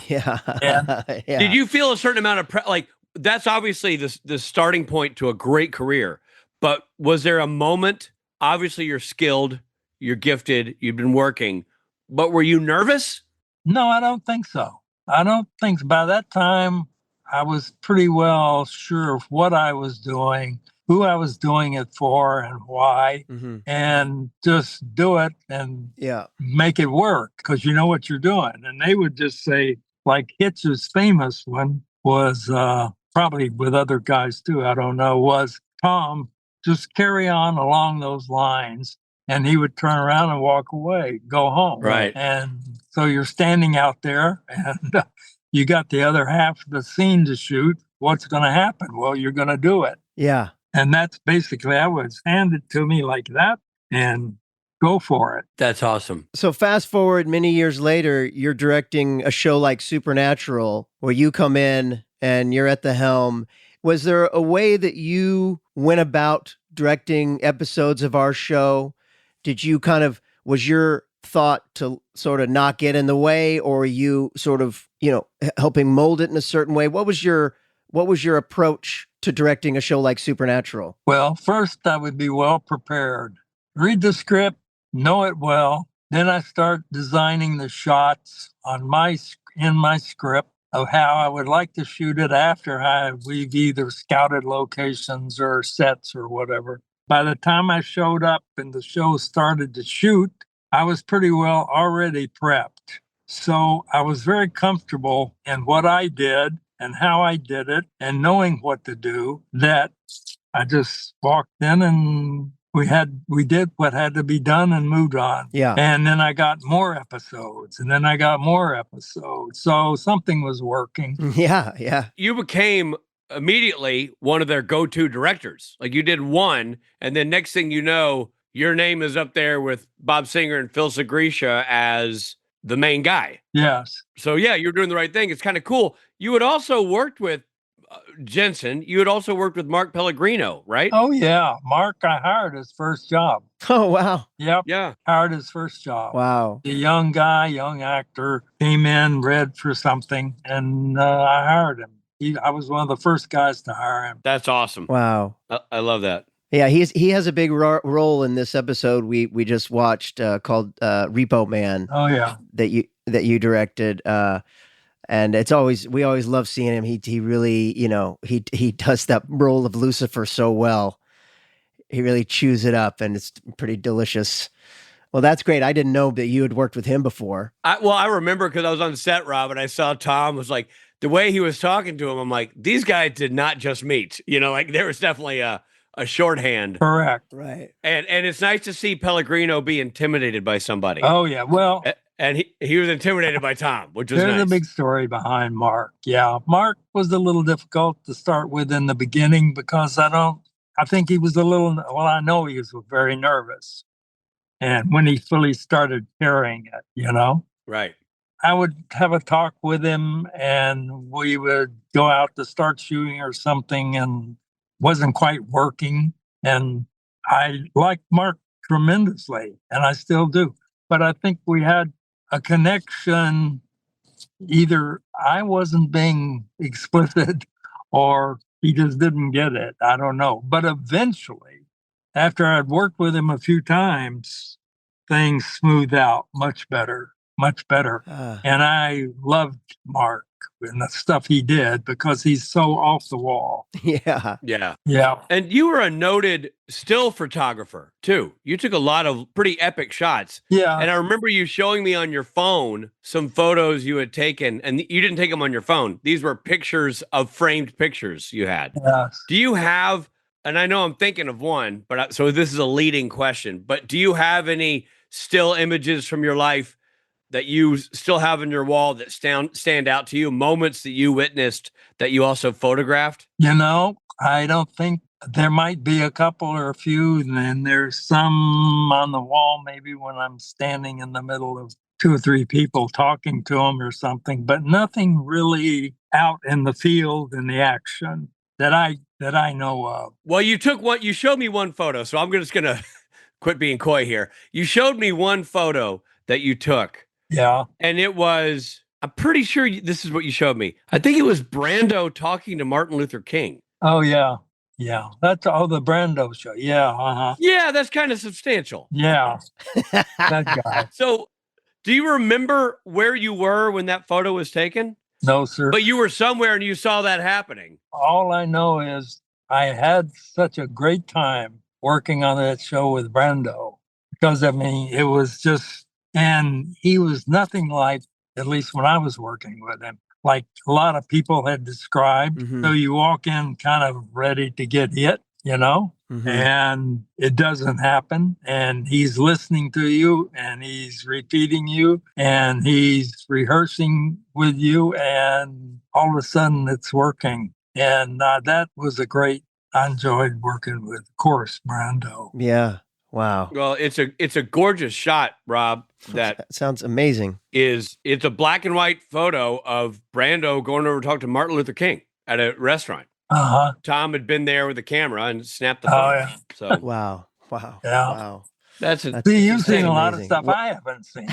Yeah. And Yeah. Did you feel a certain amount of like that's obviously the starting point to a great career, but was there a moment? Obviously, you're skilled, you're gifted, you've been working, but were you nervous? no, I don't think so. I don't think by that time I was pretty well sure of what I was doing, who I was doing it for, and why, Mhm. and just do it and Yeah. make it work because you know what you're doing. And they would just say, like Hitch's famous one was probably with other guys too, I don't know, was Tom, just carry on along those lines. And he would turn around and walk away, go home. Right. And so you're standing out there and you got the other half of the scene to shoot. What's going to happen? Well, you're going to do it. Yeah. And that's basically, I was handed to me like that and go for it. That's awesome. So fast forward many years later, you're directing a show like Supernatural, where you come in and you're at the helm. Was there a way that you went about directing episodes of our show? Did you was your thought to sort of not get in the way, or you sort of, helping mold it in a certain way? What was your approach to directing a show like Supernatural? Well, first I would be well prepared. Read the script, know it well. Then I start designing the shots in my script of how I would like to shoot it after we've either scouted locations or sets or whatever. By the time I showed up and the show started to shoot, I was pretty well already prepped. So I was very comfortable in what I did and how I did it and knowing what to do, that I just walked in and we did what had to be done and moved on. Yeah. And then I got more episodes and then I got more episodes. So something was working. Yeah. Yeah. You became immediately one of their go-to directors. Like you did one, and then next thing you know, your name is up there with Bob Singer and Phil Segrisha as the main guy. Yes. So yeah, you're doing the right thing. It's kind of cool. You had also worked with Jensen. You had also worked with Mark Pellegrino, right? Oh, yeah. Mark, I hired his first job. Oh, wow. Yep. Yeah. Hired his first job. Wow. The young guy, young actor, came in, read for something, and I hired him. I was one of the first guys to hire him. That's awesome. Wow. I love that. Yeah, he has a big role in this episode we just watched called Repo Man. Oh, yeah. That you directed. And we always love seeing him. He really, he does that role of Lucifer so well. He really chews it up, and it's pretty delicious. Well, that's great. I didn't know that you had worked with him before. I remember because I was on set, Rob, and I saw Tom was like, the way he was talking to him, I'm like, these guys did not just meet. Like there was definitely a shorthand. Correct. Right. And it's nice to see Pellegrino be intimidated by somebody. Oh, yeah. Well, and he was intimidated by Tom, which was there's nice. a big story behind Mark. Yeah. Mark was a little difficult to start with in the beginning because I think he was I know he was very nervous. And when he fully started carrying it, Right. I would have a talk with him and we would go out to start shooting or something and wasn't quite working. And I liked Mark tremendously, and I still do. But I think we had a connection. Either I wasn't being explicit or he just didn't get it. I don't know. But eventually, after I'd worked with him a few times, things smoothed out much better. And I loved Mark and the stuff he did because he's so off the wall. Yeah. Yeah. Yeah. And you were a noted still photographer too. You took a lot of pretty epic shots. Yeah. And I remember you showing me on your phone some photos you had taken, and you didn't take them on your phone. These were pictures of framed pictures you had. Yes. Do you have, and I know I'm thinking of one, but so this is a leading question, but do you have any still images from your life that you still have in your wall that stand out to you, moments that you witnessed that you also photographed? I don't think there might be a couple or a few, and then there's some on the wall, maybe when I'm standing in the middle of 2 or 3 people talking to them or something, but nothing really out in the field in the action. that I know of. Well, you showed me one photo, so I'm just going to quit being coy here. You showed me one photo that you took. Yeah. And it was, I'm pretty sure this is what you showed me. I think it was Brando talking to Martin Luther King. Oh, yeah. Yeah. That's all the Brando show. Yeah. Uh-huh. Yeah, that's kind of substantial. Yeah. That guy. So, do you remember where you were when that photo was taken? No, sir. But you were somewhere and you saw that happening. All I know is I had such a great time working on that show with Brando because, I mean, it was just, and he was nothing like, at least when I was working with him, like a lot of people had described. Mhm. So you walk in kind of ready to get hit, and it doesn't happen. And he's listening to you and he's repeating you and he's rehearsing with you. And all of a sudden it's working. And that was I enjoyed working with, of course, Brando. Yeah. Wow. Well, it's a gorgeous shot, Rob. That sounds amazing. It's a black and white photo of Brando going over to talk to Martin Luther King at a restaurant. Uh-huh. Tom had been there with the camera and snapped the photo. Oh, yeah. So Wow. Yeah. Wow. See, you've seen a lot of amazing. stuff I haven't seen.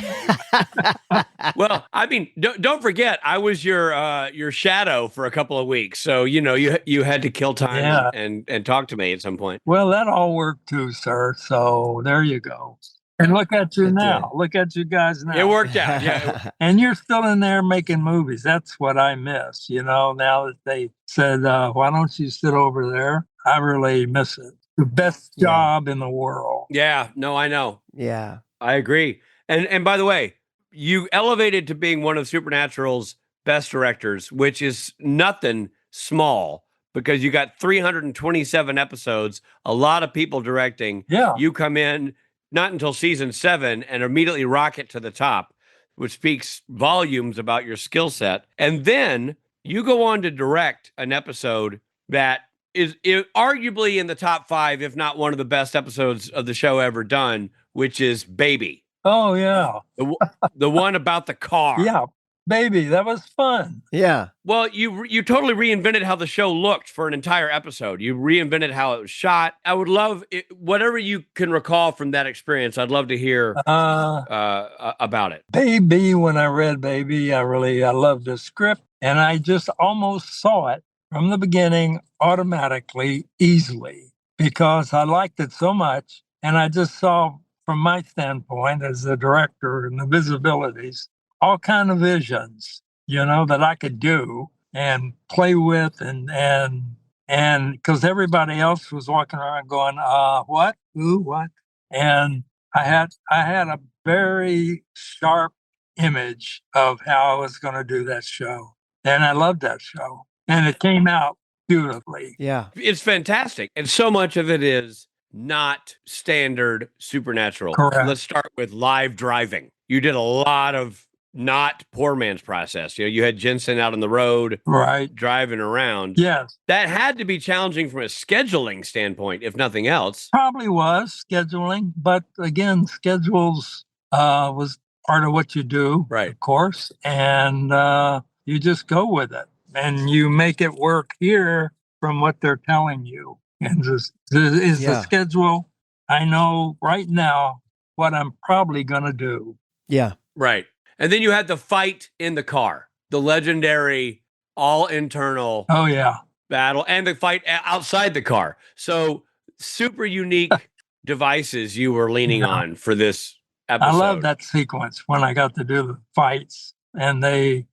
well, I mean, don't forget, I was your shadow for a couple of weeks, so you had to kill time Yeah. and talk to me at some point. Well, that all worked too, sir. So there you go. And look at you It now. did. Look at you guys now. It worked out. Yeah. And you're still in there making movies. That's what I miss. Now that they said, why don't you sit over there? I really miss it. The best Yeah. job in the world. Yeah. No, I know. Yeah. I agree. And by the way, you elevated to being one of Supernatural's best directors, which is nothing small because you got 327 episodes, a lot of people directing. Yeah. You come in not until season 7 and immediately rocket to the top, which speaks volumes about your skill set. And then you go on to direct an episode that is arguably in the top 5, if not one of the best episodes of the show ever done, which is Baby. Oh, yeah. The one about the car. Yeah. Baby, that was fun. Yeah. Well, you totally reinvented how the show looked for an entire episode. You reinvented how it was shot. I would love whatever you can recall from that experience. I'd love to hear about it. Baby, when I read Baby, I loved the script, and I just almost saw it from the beginning automatically, easily, because I liked it so much. And I just saw, from my standpoint as the director and the visibilities, all kind of visions, that I could do and play with and because everybody else was walking around going, what? Ooh, what? And I had a very sharp image of how I was going to do that show. And I loved that show. And it came out beautifully. Yeah. It's fantastic. And so much of it is not standard Supernatural. Correct. Let's start with live driving. You did a lot of not poor man's process. You had Jensen out on the road, Right. driving around. Yes. That had to be challenging from a scheduling standpoint, if nothing else. Probably was scheduling, but again, schedules was part of what you do, Right. of course, and you just go with it, and you make it work here from what they're telling you. And the schedule. I know right now what I'm probably going to do. Yeah. Right. And then you had the fight in the car, the legendary all internal Oh, yeah. battle, and the fight outside the car. So super unique devices you were leaning on for this episode. I love that sequence when I got to do the fights, and I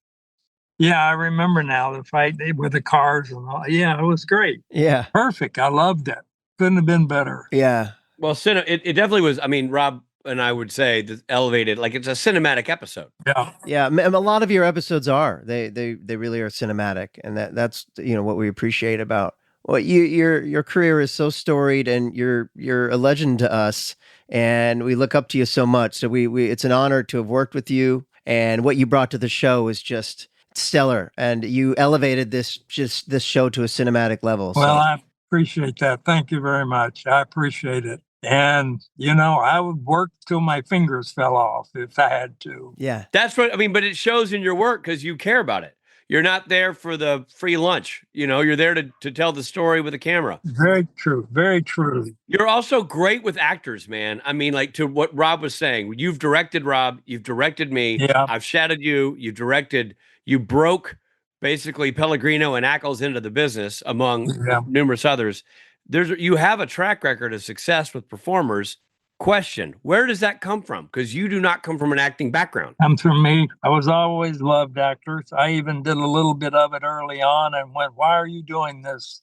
remember now the fight with the cars and all. Yeah, it was great. Yeah. Perfect. I loved it. Couldn't have been better. Yeah. Well, it definitely was. I mean, Rob and I would say that elevated, like it's a cinematic episode. Yeah. Yeah. A lot of your episodes are. They really are cinematic, and that's what we appreciate about your career is so storied, and you're a legend to us, and we look up to you so much. So we it's an honor to have worked with you, and what you brought to the show is just stellar, and you elevated this show to a cinematic level. Well, I appreciate that. Thank you very much. I appreciate it. And, I would work till my fingers fell off if I had to. Yeah. That's what I mean, but it shows in your work because you care about it. You're not there for the free lunch. You're there to tell the story with a camera. Very true. Very true. You're also great with actors, man. I mean, like to what Rob was saying, you've directed Rob, you've directed me. Yeah. I've shadowed you, you directed, you broke basically Pellegrino and Ackles into the business among numerous others. You have a track record of success with performers. Question, where does that come from? Because you do not come from an acting background. Comes from me. I was always loved actors. I even did a little bit of it early on and went, why are you doing this?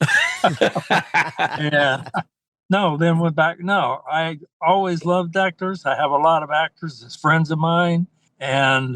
Yeah. No, then went back. No, I always loved actors. I have a lot of actors as friends of mine. And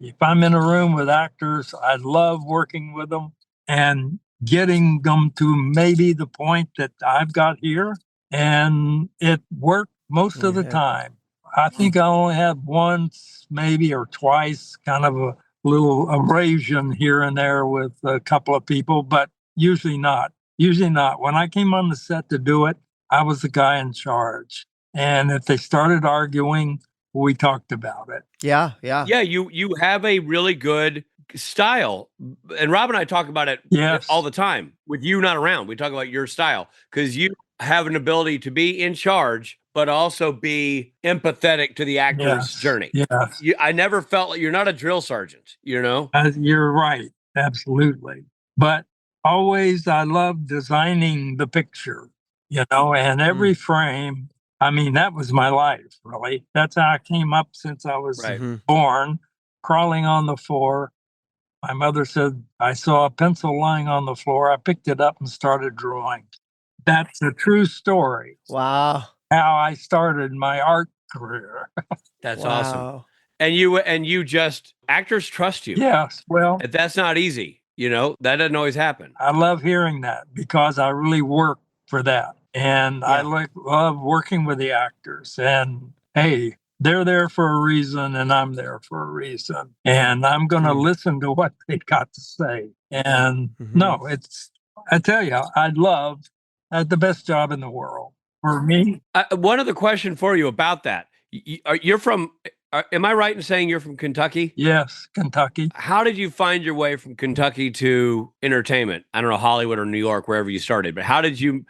if I'm in a room with actors, I love working with them and getting them to maybe the point that I've got here. And it worked most of the time. I think I only had once, maybe, or twice, kind of a little abrasion here and there with a couple of people, but usually not. Usually not. When I came on the set to do it, I was the guy in charge. And if they started arguing, we talked about it. Yeah. Yeah, you have a really good style. And Rob and I talk about it all the time. With you not around, we talk about your style because you have an ability to be in charge, but also be empathetic to the actor's journey. Yes. I never felt like you're not a drill sergeant, You're right. Absolutely. But always I love designing the picture, and every frame. I mean, that was my life, really. That's how I came up since I was born, crawling on the floor. My mother said, I saw a pencil lying on the floor. I picked it up and started drawing. That's a true story. Wow. How I started my art career. That's awesome. And you just, actors trust you. Yes. Well, that's not easy. That doesn't always happen. I love hearing that because I really work for that. And I love working with the actors. And hey, they're there for a reason and I'm there for a reason. And I'm going to listen to what they got to say. And no, I tell you, I'd love the best job in the world for me. One other question for you about that. You're from, am I right in saying you're from Kentucky? Yes, Kentucky. How did you find your way from Kentucky to entertainment? I don't know, Hollywood or New York, wherever you started, but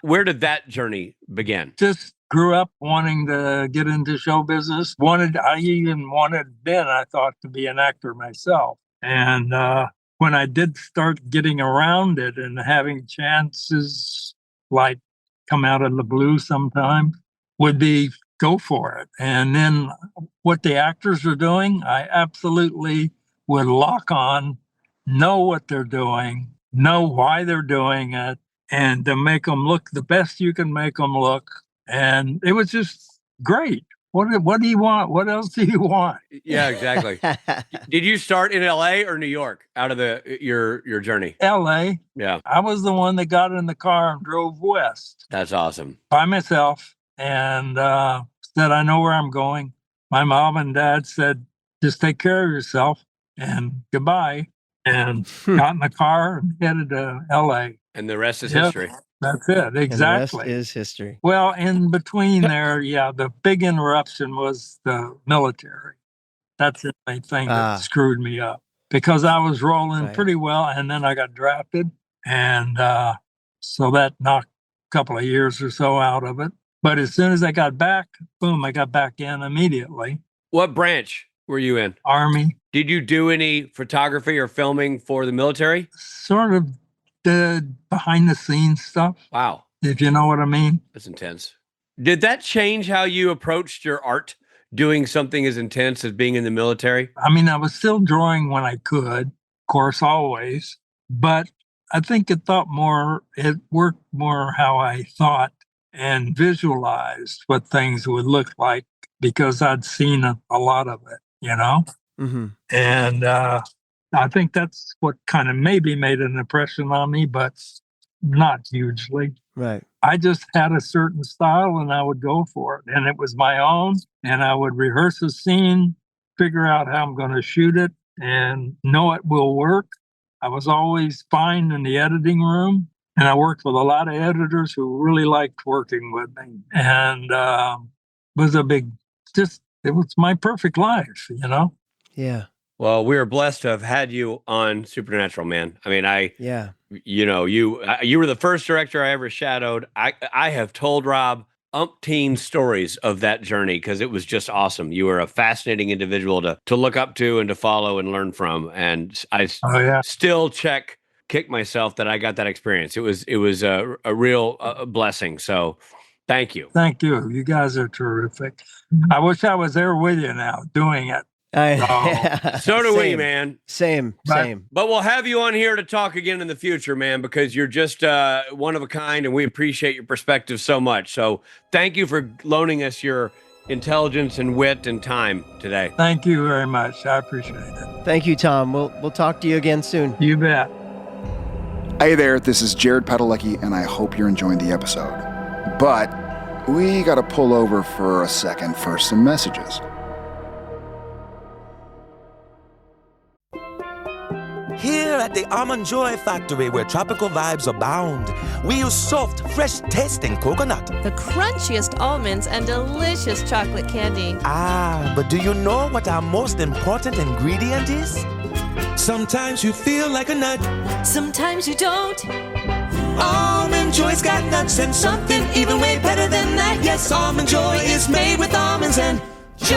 where did that journey begin? Just grew up wanting to get into show business. I even wanted then, I thought, to be an actor myself. And when I did start getting around it and having chances like come out of the blue sometime, would be go for it. And then what the actors are doing, I absolutely would lock on, know what they're doing, know why they're doing it, and to make them look the best you can make them look. And it was just great. What do you want? What else do you want? Yeah, exactly. Did you start in LA or New York out of your journey? LA. Yeah. I was the one that got in the car and drove west. That's awesome. By myself. And said, I know where I'm going. My mom and dad said, just take care of yourself and goodbye. And got in the car and headed to LA. And the rest is history. That's it. Exactly. And the rest is history. Well, in between there, the big interruption was the military. That's the main thing that screwed me up because I was rolling pretty well. And then I got drafted. And so that knocked a couple of years or so out of it. But as soon as I got back, boom, I got back in immediately. What branch were you in? Army. Did you do any photography or filming for the military? Sort of the behind the scenes stuff. Wow. If you know what I mean. That's intense. Did that change how you approached your art, doing something as intense as being in the military? I mean, I was still drawing when I could, of course, always. But I think it worked more how I thought and visualized what things would look like because I'd seen a lot of it, And I think that's what kind of maybe made an impression on me, but not hugely. Right. I just had a certain style and I would go for it. And it was my own. And I would rehearse a scene, figure out how I'm going to shoot it and know it will work. I was always fine in the editing room. And I worked with a lot of editors who really liked working with me. And it was my perfect life, Yeah. Well, we are blessed to have had you on Supernatural, man. I mean, Yeah. you were the first director I ever shadowed. I have told Rob umpteen stories of that journey because it was just awesome. You were a fascinating individual to look up to and to follow and learn from. And I still kick myself that I got that experience. It was a real blessing. So thank you. Thank you. You guys are terrific. I wish I was there with you now doing it. So do we, man. Same. But we'll have you on here to talk again in the future, man, because you're just one of a kind, and we appreciate your perspective so much. So thank you for loaning us your intelligence and wit and time today. Thank you very much. I appreciate it. Thank you, Tom. We'll talk to you again soon. You bet. Hey there, this is Jared Padalecki, and I hope you're enjoying the episode. But we got to pull over for a second for some messages. Here at the Almond Joy Factory, where tropical vibes abound, we use soft, fresh-tasting coconut. The crunchiest almonds and delicious chocolate candy. Ah, but do you know what our most important ingredient is? Sometimes you feel like a nut. Sometimes you don't. Almond Joy's got nuts and something even way better than that. Yes, Almond Joy is made with almonds and joy.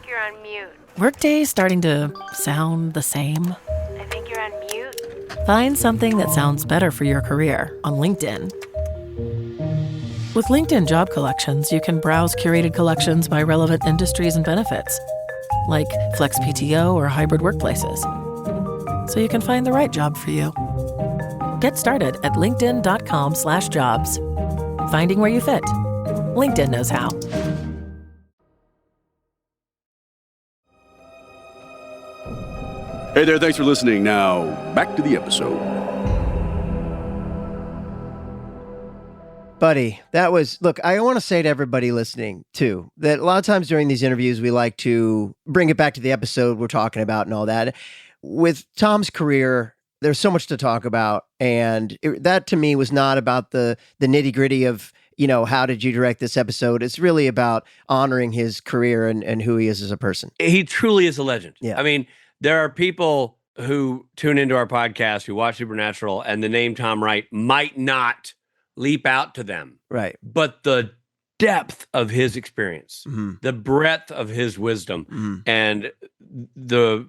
You're on mute. Workday's starting to sound the same. I think you're on mute. Find something that sounds better for your career on LinkedIn. With LinkedIn Job Collections, you can browse curated collections by relevant industries and benefits, like flex PTO or hybrid workplaces, so you can find the right job for you. Get started at linkedin.com/jobs. Finding where you fit. LinkedIn knows how. Hey there, thanks for listening. Now, back to the episode. Buddy, that was, look, I want to say to everybody listening, too, that a lot of times during these interviews, we like to bring it back to the episode we're talking about and all that. With Tom's career, there's so much to talk about. And that, to me, was not about the nitty gritty of, how did you direct this episode? It's really about honoring his career and who he is as a person. He truly is a legend. Yeah. I mean, there are people who tune into our podcast, who watch Supernatural, and the name Tom Wright might not leap out to them. Right. But the depth of his experience, the breadth of his wisdom, and the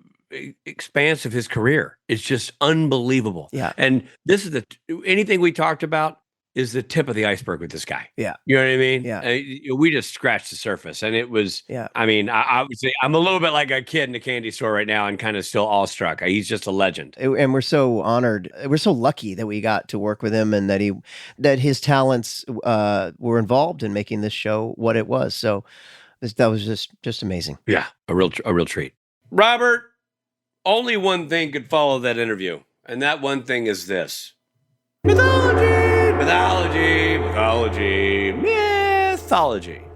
expanse of his career is just unbelievable. Yeah. And this is anything we talked about is the tip of the iceberg with this guy. Yeah. You know what I mean? Yeah. We just scratched the surface, and it was, I mean, I would say I'm a little bit like a kid in a candy store right now and kind of still awestruck. He's just a legend. And we're so honored. We're so lucky that we got to work with him and that his talents were involved in making this show what it was. So that was just amazing. Yeah. A real treat. Robert, only one thing could follow that interview. And that one thing is this. Mythology.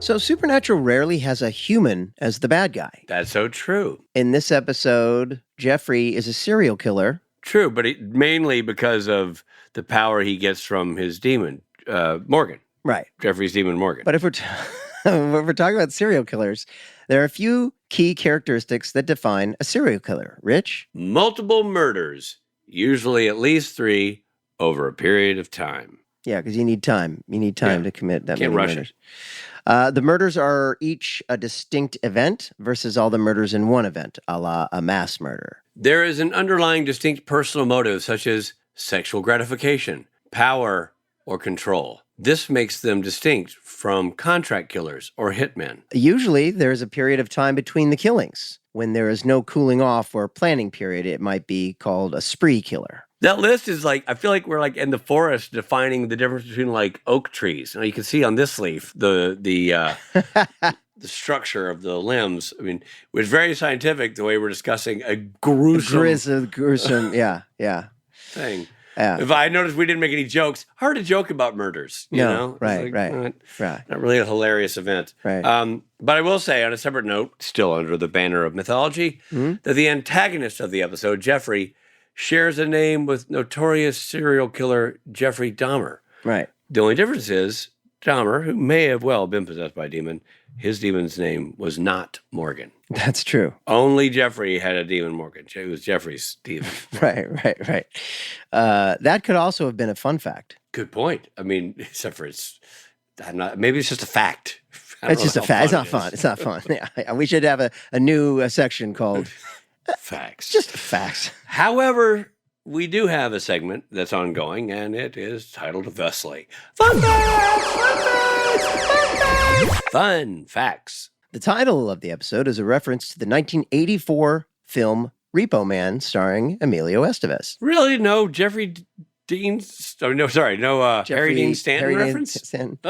So Supernatural rarely has a human as the bad guy. That's so true. In this episode, Jeffrey is a serial killer. True, but mainly because of the power he gets from his demon, Morgan. Right. Jeffrey's demon, Morgan. But if we're talking about serial killers, there are a few key characteristics that define a serial killer. Rich? Multiple murders, usually at least 3, over a period of time. Yeah, because you need time. You need time to commit that many rush murders. The murders are each a distinct event versus all the murders in one event, a la a mass murder. There is an underlying distinct personal motive, such as sexual gratification, power, or control. This makes them distinct from contract killers or hitmen. Usually, there is a period of time between the killings. When there is no cooling off or planning period, it might be called a spree killer. That list is like, I feel like we're like in the forest defining the difference between like oak trees. Now you can see on this leaf the structure of the limbs. I mean, it was very scientific the way we're discussing a gruesome thing. Yeah. If I noticed we didn't make any jokes, hard to joke about murders. You know? Right. Not really a hilarious event. Right. But I will say, on a separate note, still under the banner of mythology, that the antagonist of the episode, Jeffrey, shares a name with notorious serial killer Jeffrey Dahmer. Right. The only difference is Dahmer, who may have well been possessed by a demon, his demon's name was not Morgan. That's true. Only Jeffrey had a demon Morgan. It was Jeffrey's demon. Right. That could also have been a fun fact. Good point. I mean, except for maybe it's just a fact. It's just a fact. It's not fun. It's not fun. Yeah. We should have a new section called Facts. Just facts. However, we do have a segment that's ongoing, and it is titled thusly. Fun Facts! Fun Facts! Fun Facts! Fun Facts. The title of the episode is a reference to the 1984 film Repo Man starring Emilio Estevez. Really? No Jeffrey Dean... Oh, no, sorry. No Harry Dean Stanton reference? Stanton.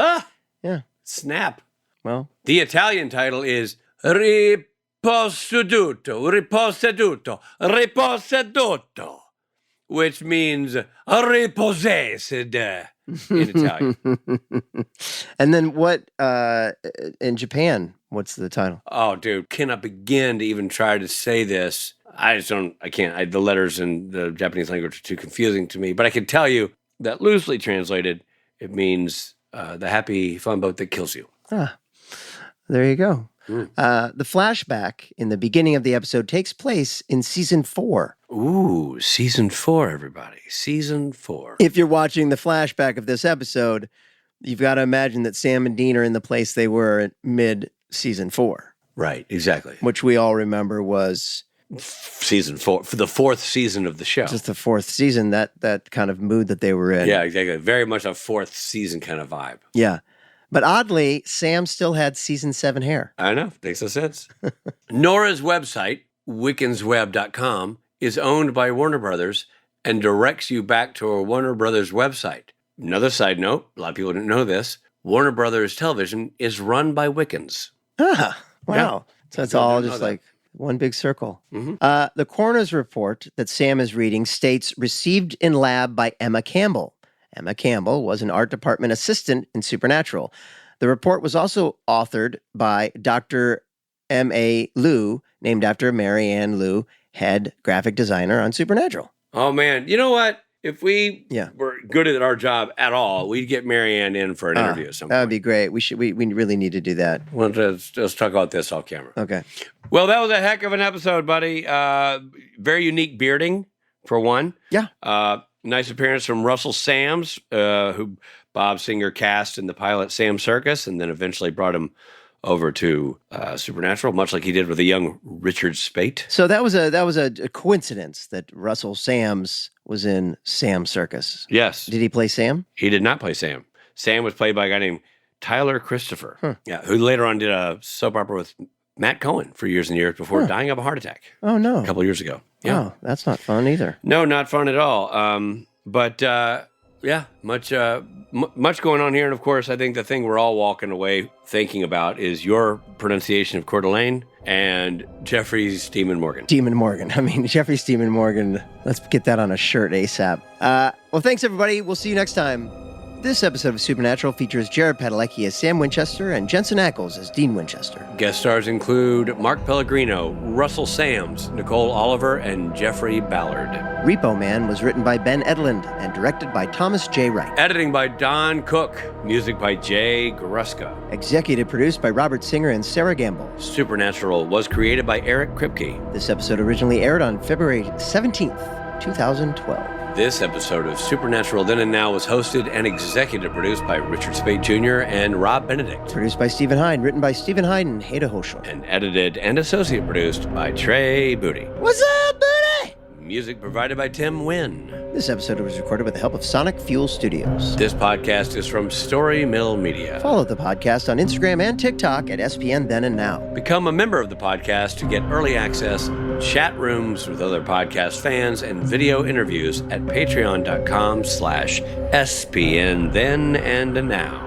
Yeah. Snap. Well, the Italian title is Riposeduto, which means riposed in Italian. And then what, in Japan, what's the title? Oh, dude, cannot begin to even try to say this. I can't. The letters in the Japanese language are too confusing to me, but I can tell you that loosely translated, it means the happy fun boat that kills you. There you go. The flashback in the beginning of the episode takes place in season 4. Ooh, season 4, everybody. Season 4. If you're watching the flashback of this episode, you've got to imagine that Sam and Dean are in the place they were at mid-season 4. Right, exactly. Which we all remember was... season 4, for the 4th season of the show. Just the 4th season, that kind of mood that they were in. Yeah, exactly. Very much a 4th season kind of vibe. Yeah. But oddly, Sam still had season 7 hair. I know. Makes no sense. Nora's website, wickensweb.com, is owned by Warner Brothers and directs you back to a Warner Brothers website. Another side note, a lot of people didn't know this, Warner Brothers Television is run by Wiccans. Ah, wow. Yeah. So it's all just like one big circle. Mm-hmm. The coroner's report that Sam is reading states received in lab by Emma Campbell. Emma Campbell was an art department assistant in Supernatural. The report was also authored by Dr. M.A. Liu, named after Mary Ann Liu, head graphic designer on Supernatural. Oh, man. You know what? If we were good at our job at all, we'd get Mary Ann in for an interview or something. That would be great. We really need to do that. Well, let's talk about this off camera. Okay. Well, that was a heck of an episode, buddy. Very unique bearding, for one. Yeah. Nice appearance from Russell Sams, who Bob Singer cast in the pilot Sam Circus, and then eventually brought him over to Supernatural, much like he did with the young Richard Spate. So that was a coincidence that Russell Sams was in Sam Circus. Yes. Did he play Sam? He did not play Sam. Sam was played by a guy named Tyler Christopher, who later on did a soap opera with Matt Cohen for years and years before dying of a heart attack. Oh, no. A couple years ago. Yeah. Oh, that's not fun either. No, not fun at all. But much going on here. And of course, I think the thing we're all walking away thinking about is your pronunciation of Coeur d'Alene and Jeffrey's Demon Morgan. Demon Morgan. I mean, Jeffrey's Demon Morgan. Let's get that on a shirt ASAP. Well, thanks, everybody. We'll see you next time. This episode of Supernatural features Jared Padalecki as Sam Winchester and Jensen Ackles as Dean Winchester. Guest stars include Mark Pellegrino, Russell Sams, Nicole Oliver, and Jeffrey Ballard. Repo Man was written by Ben Edlund and directed by Thomas J. Wright. Editing by Don Cook. Music by Jay Garuska. Executive produced by Robert Singer and Sarah Gamble. Supernatural was created by Eric Kripke. This episode originally aired on February 17th, 2012. This episode of Supernatural Then and Now was hosted and executive produced by Richard Spate Jr. and Rob Benedict. Produced by Stephen Hyde, written by Stephen Hyde and Heda Hoshor. And edited and associate produced by Trey Booty. What's up, Booty? Music provided by Tim Wynn. This episode was recorded with the help of Sonic Fuel Studios. This podcast is from Story Mill Media. Follow the podcast on Instagram and TikTok at SPN Then and Now. Become a member of the podcast to get early access, chat rooms with other podcast fans, and video interviews at patreon.com/SPN Then and Now.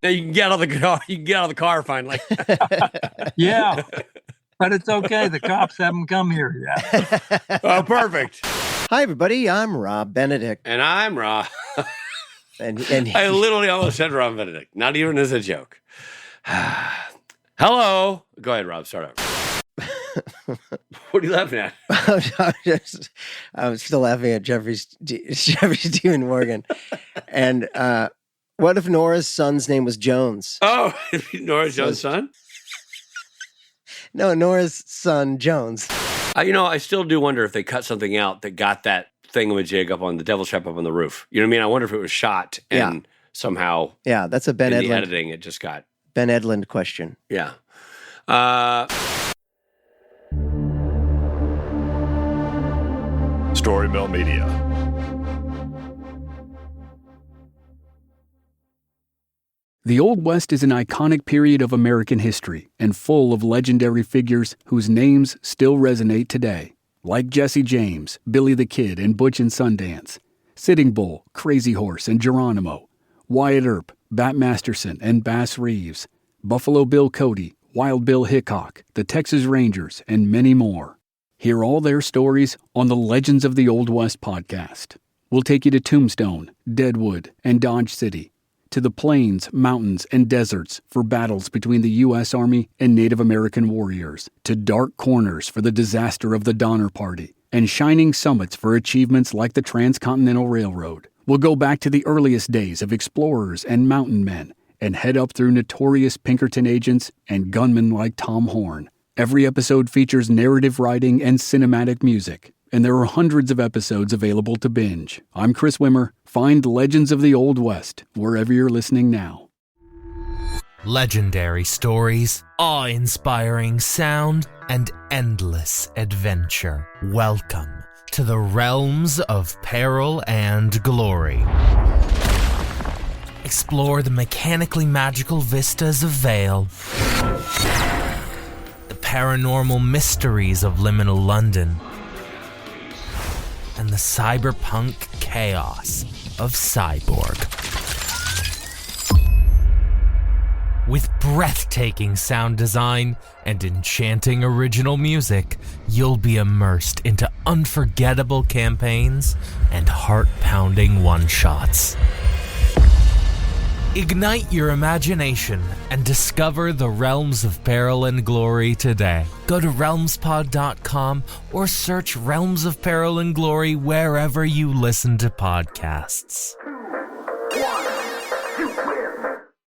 Now you can get out of the car. You can get out of the car finally. Yeah, but it's okay. The cops haven't come here yet. Oh, perfect. Hi, everybody. I'm Rob Benedict. And I'm Rob. and I literally almost said Rob Benedict. Not even as a joke. Hello. Go ahead, Rob. Start over. What are you laughing at? I'm still laughing at Jeffrey Dean Morgan. And what if Nora's son's name was Jones? Oh, Nora Jones' son? No, Nora's son, Jones. I still do wonder if they cut something out that got that thingamajig up on the devil's trap up on the roof. You know what I mean? I wonder if it was shot and somehow. Yeah, that's a Ben Edlund. The editing, it just got. Ben Edlund question. Yeah. Story Mill Media. The Old West is an iconic period of American history and full of legendary figures whose names still resonate today, like Jesse James, Billy the Kid, and Butch and Sundance, Sitting Bull, Crazy Horse, and Geronimo, Wyatt Earp, Bat Masterson, and Bass Reeves, Buffalo Bill Cody, Wild Bill Hickok, the Texas Rangers, and many more. Hear all their stories on the Legends of the Old West podcast. We'll take you to Tombstone, Deadwood, and Dodge City, to the plains, mountains, and deserts for battles between the U.S. Army and Native American warriors, to dark corners for the disaster of the Donner Party, and shining summits for achievements like the Transcontinental Railroad. We'll go back to the earliest days of explorers and mountain men, and head up through notorious Pinkerton agents and gunmen like Tom Horn. Every episode features narrative writing and cinematic music, and there are hundreds of episodes available to binge. I'm Chris Wimmer. Find Legends of the Old West wherever you're listening now. Legendary stories, awe-inspiring sound, and endless adventure. Welcome to the realms of peril and glory. Explore the mechanically magical vistas of Vale, the paranormal mysteries of liminal London, and the cyberpunk chaos of Cyborg. With breathtaking sound design and enchanting original music, you'll be immersed into unforgettable campaigns and heart-pounding one-shots. Ignite your imagination and discover the realms of peril and glory today. Go to realmspod.com or search Realms of Peril and Glory wherever you listen to podcasts. 1,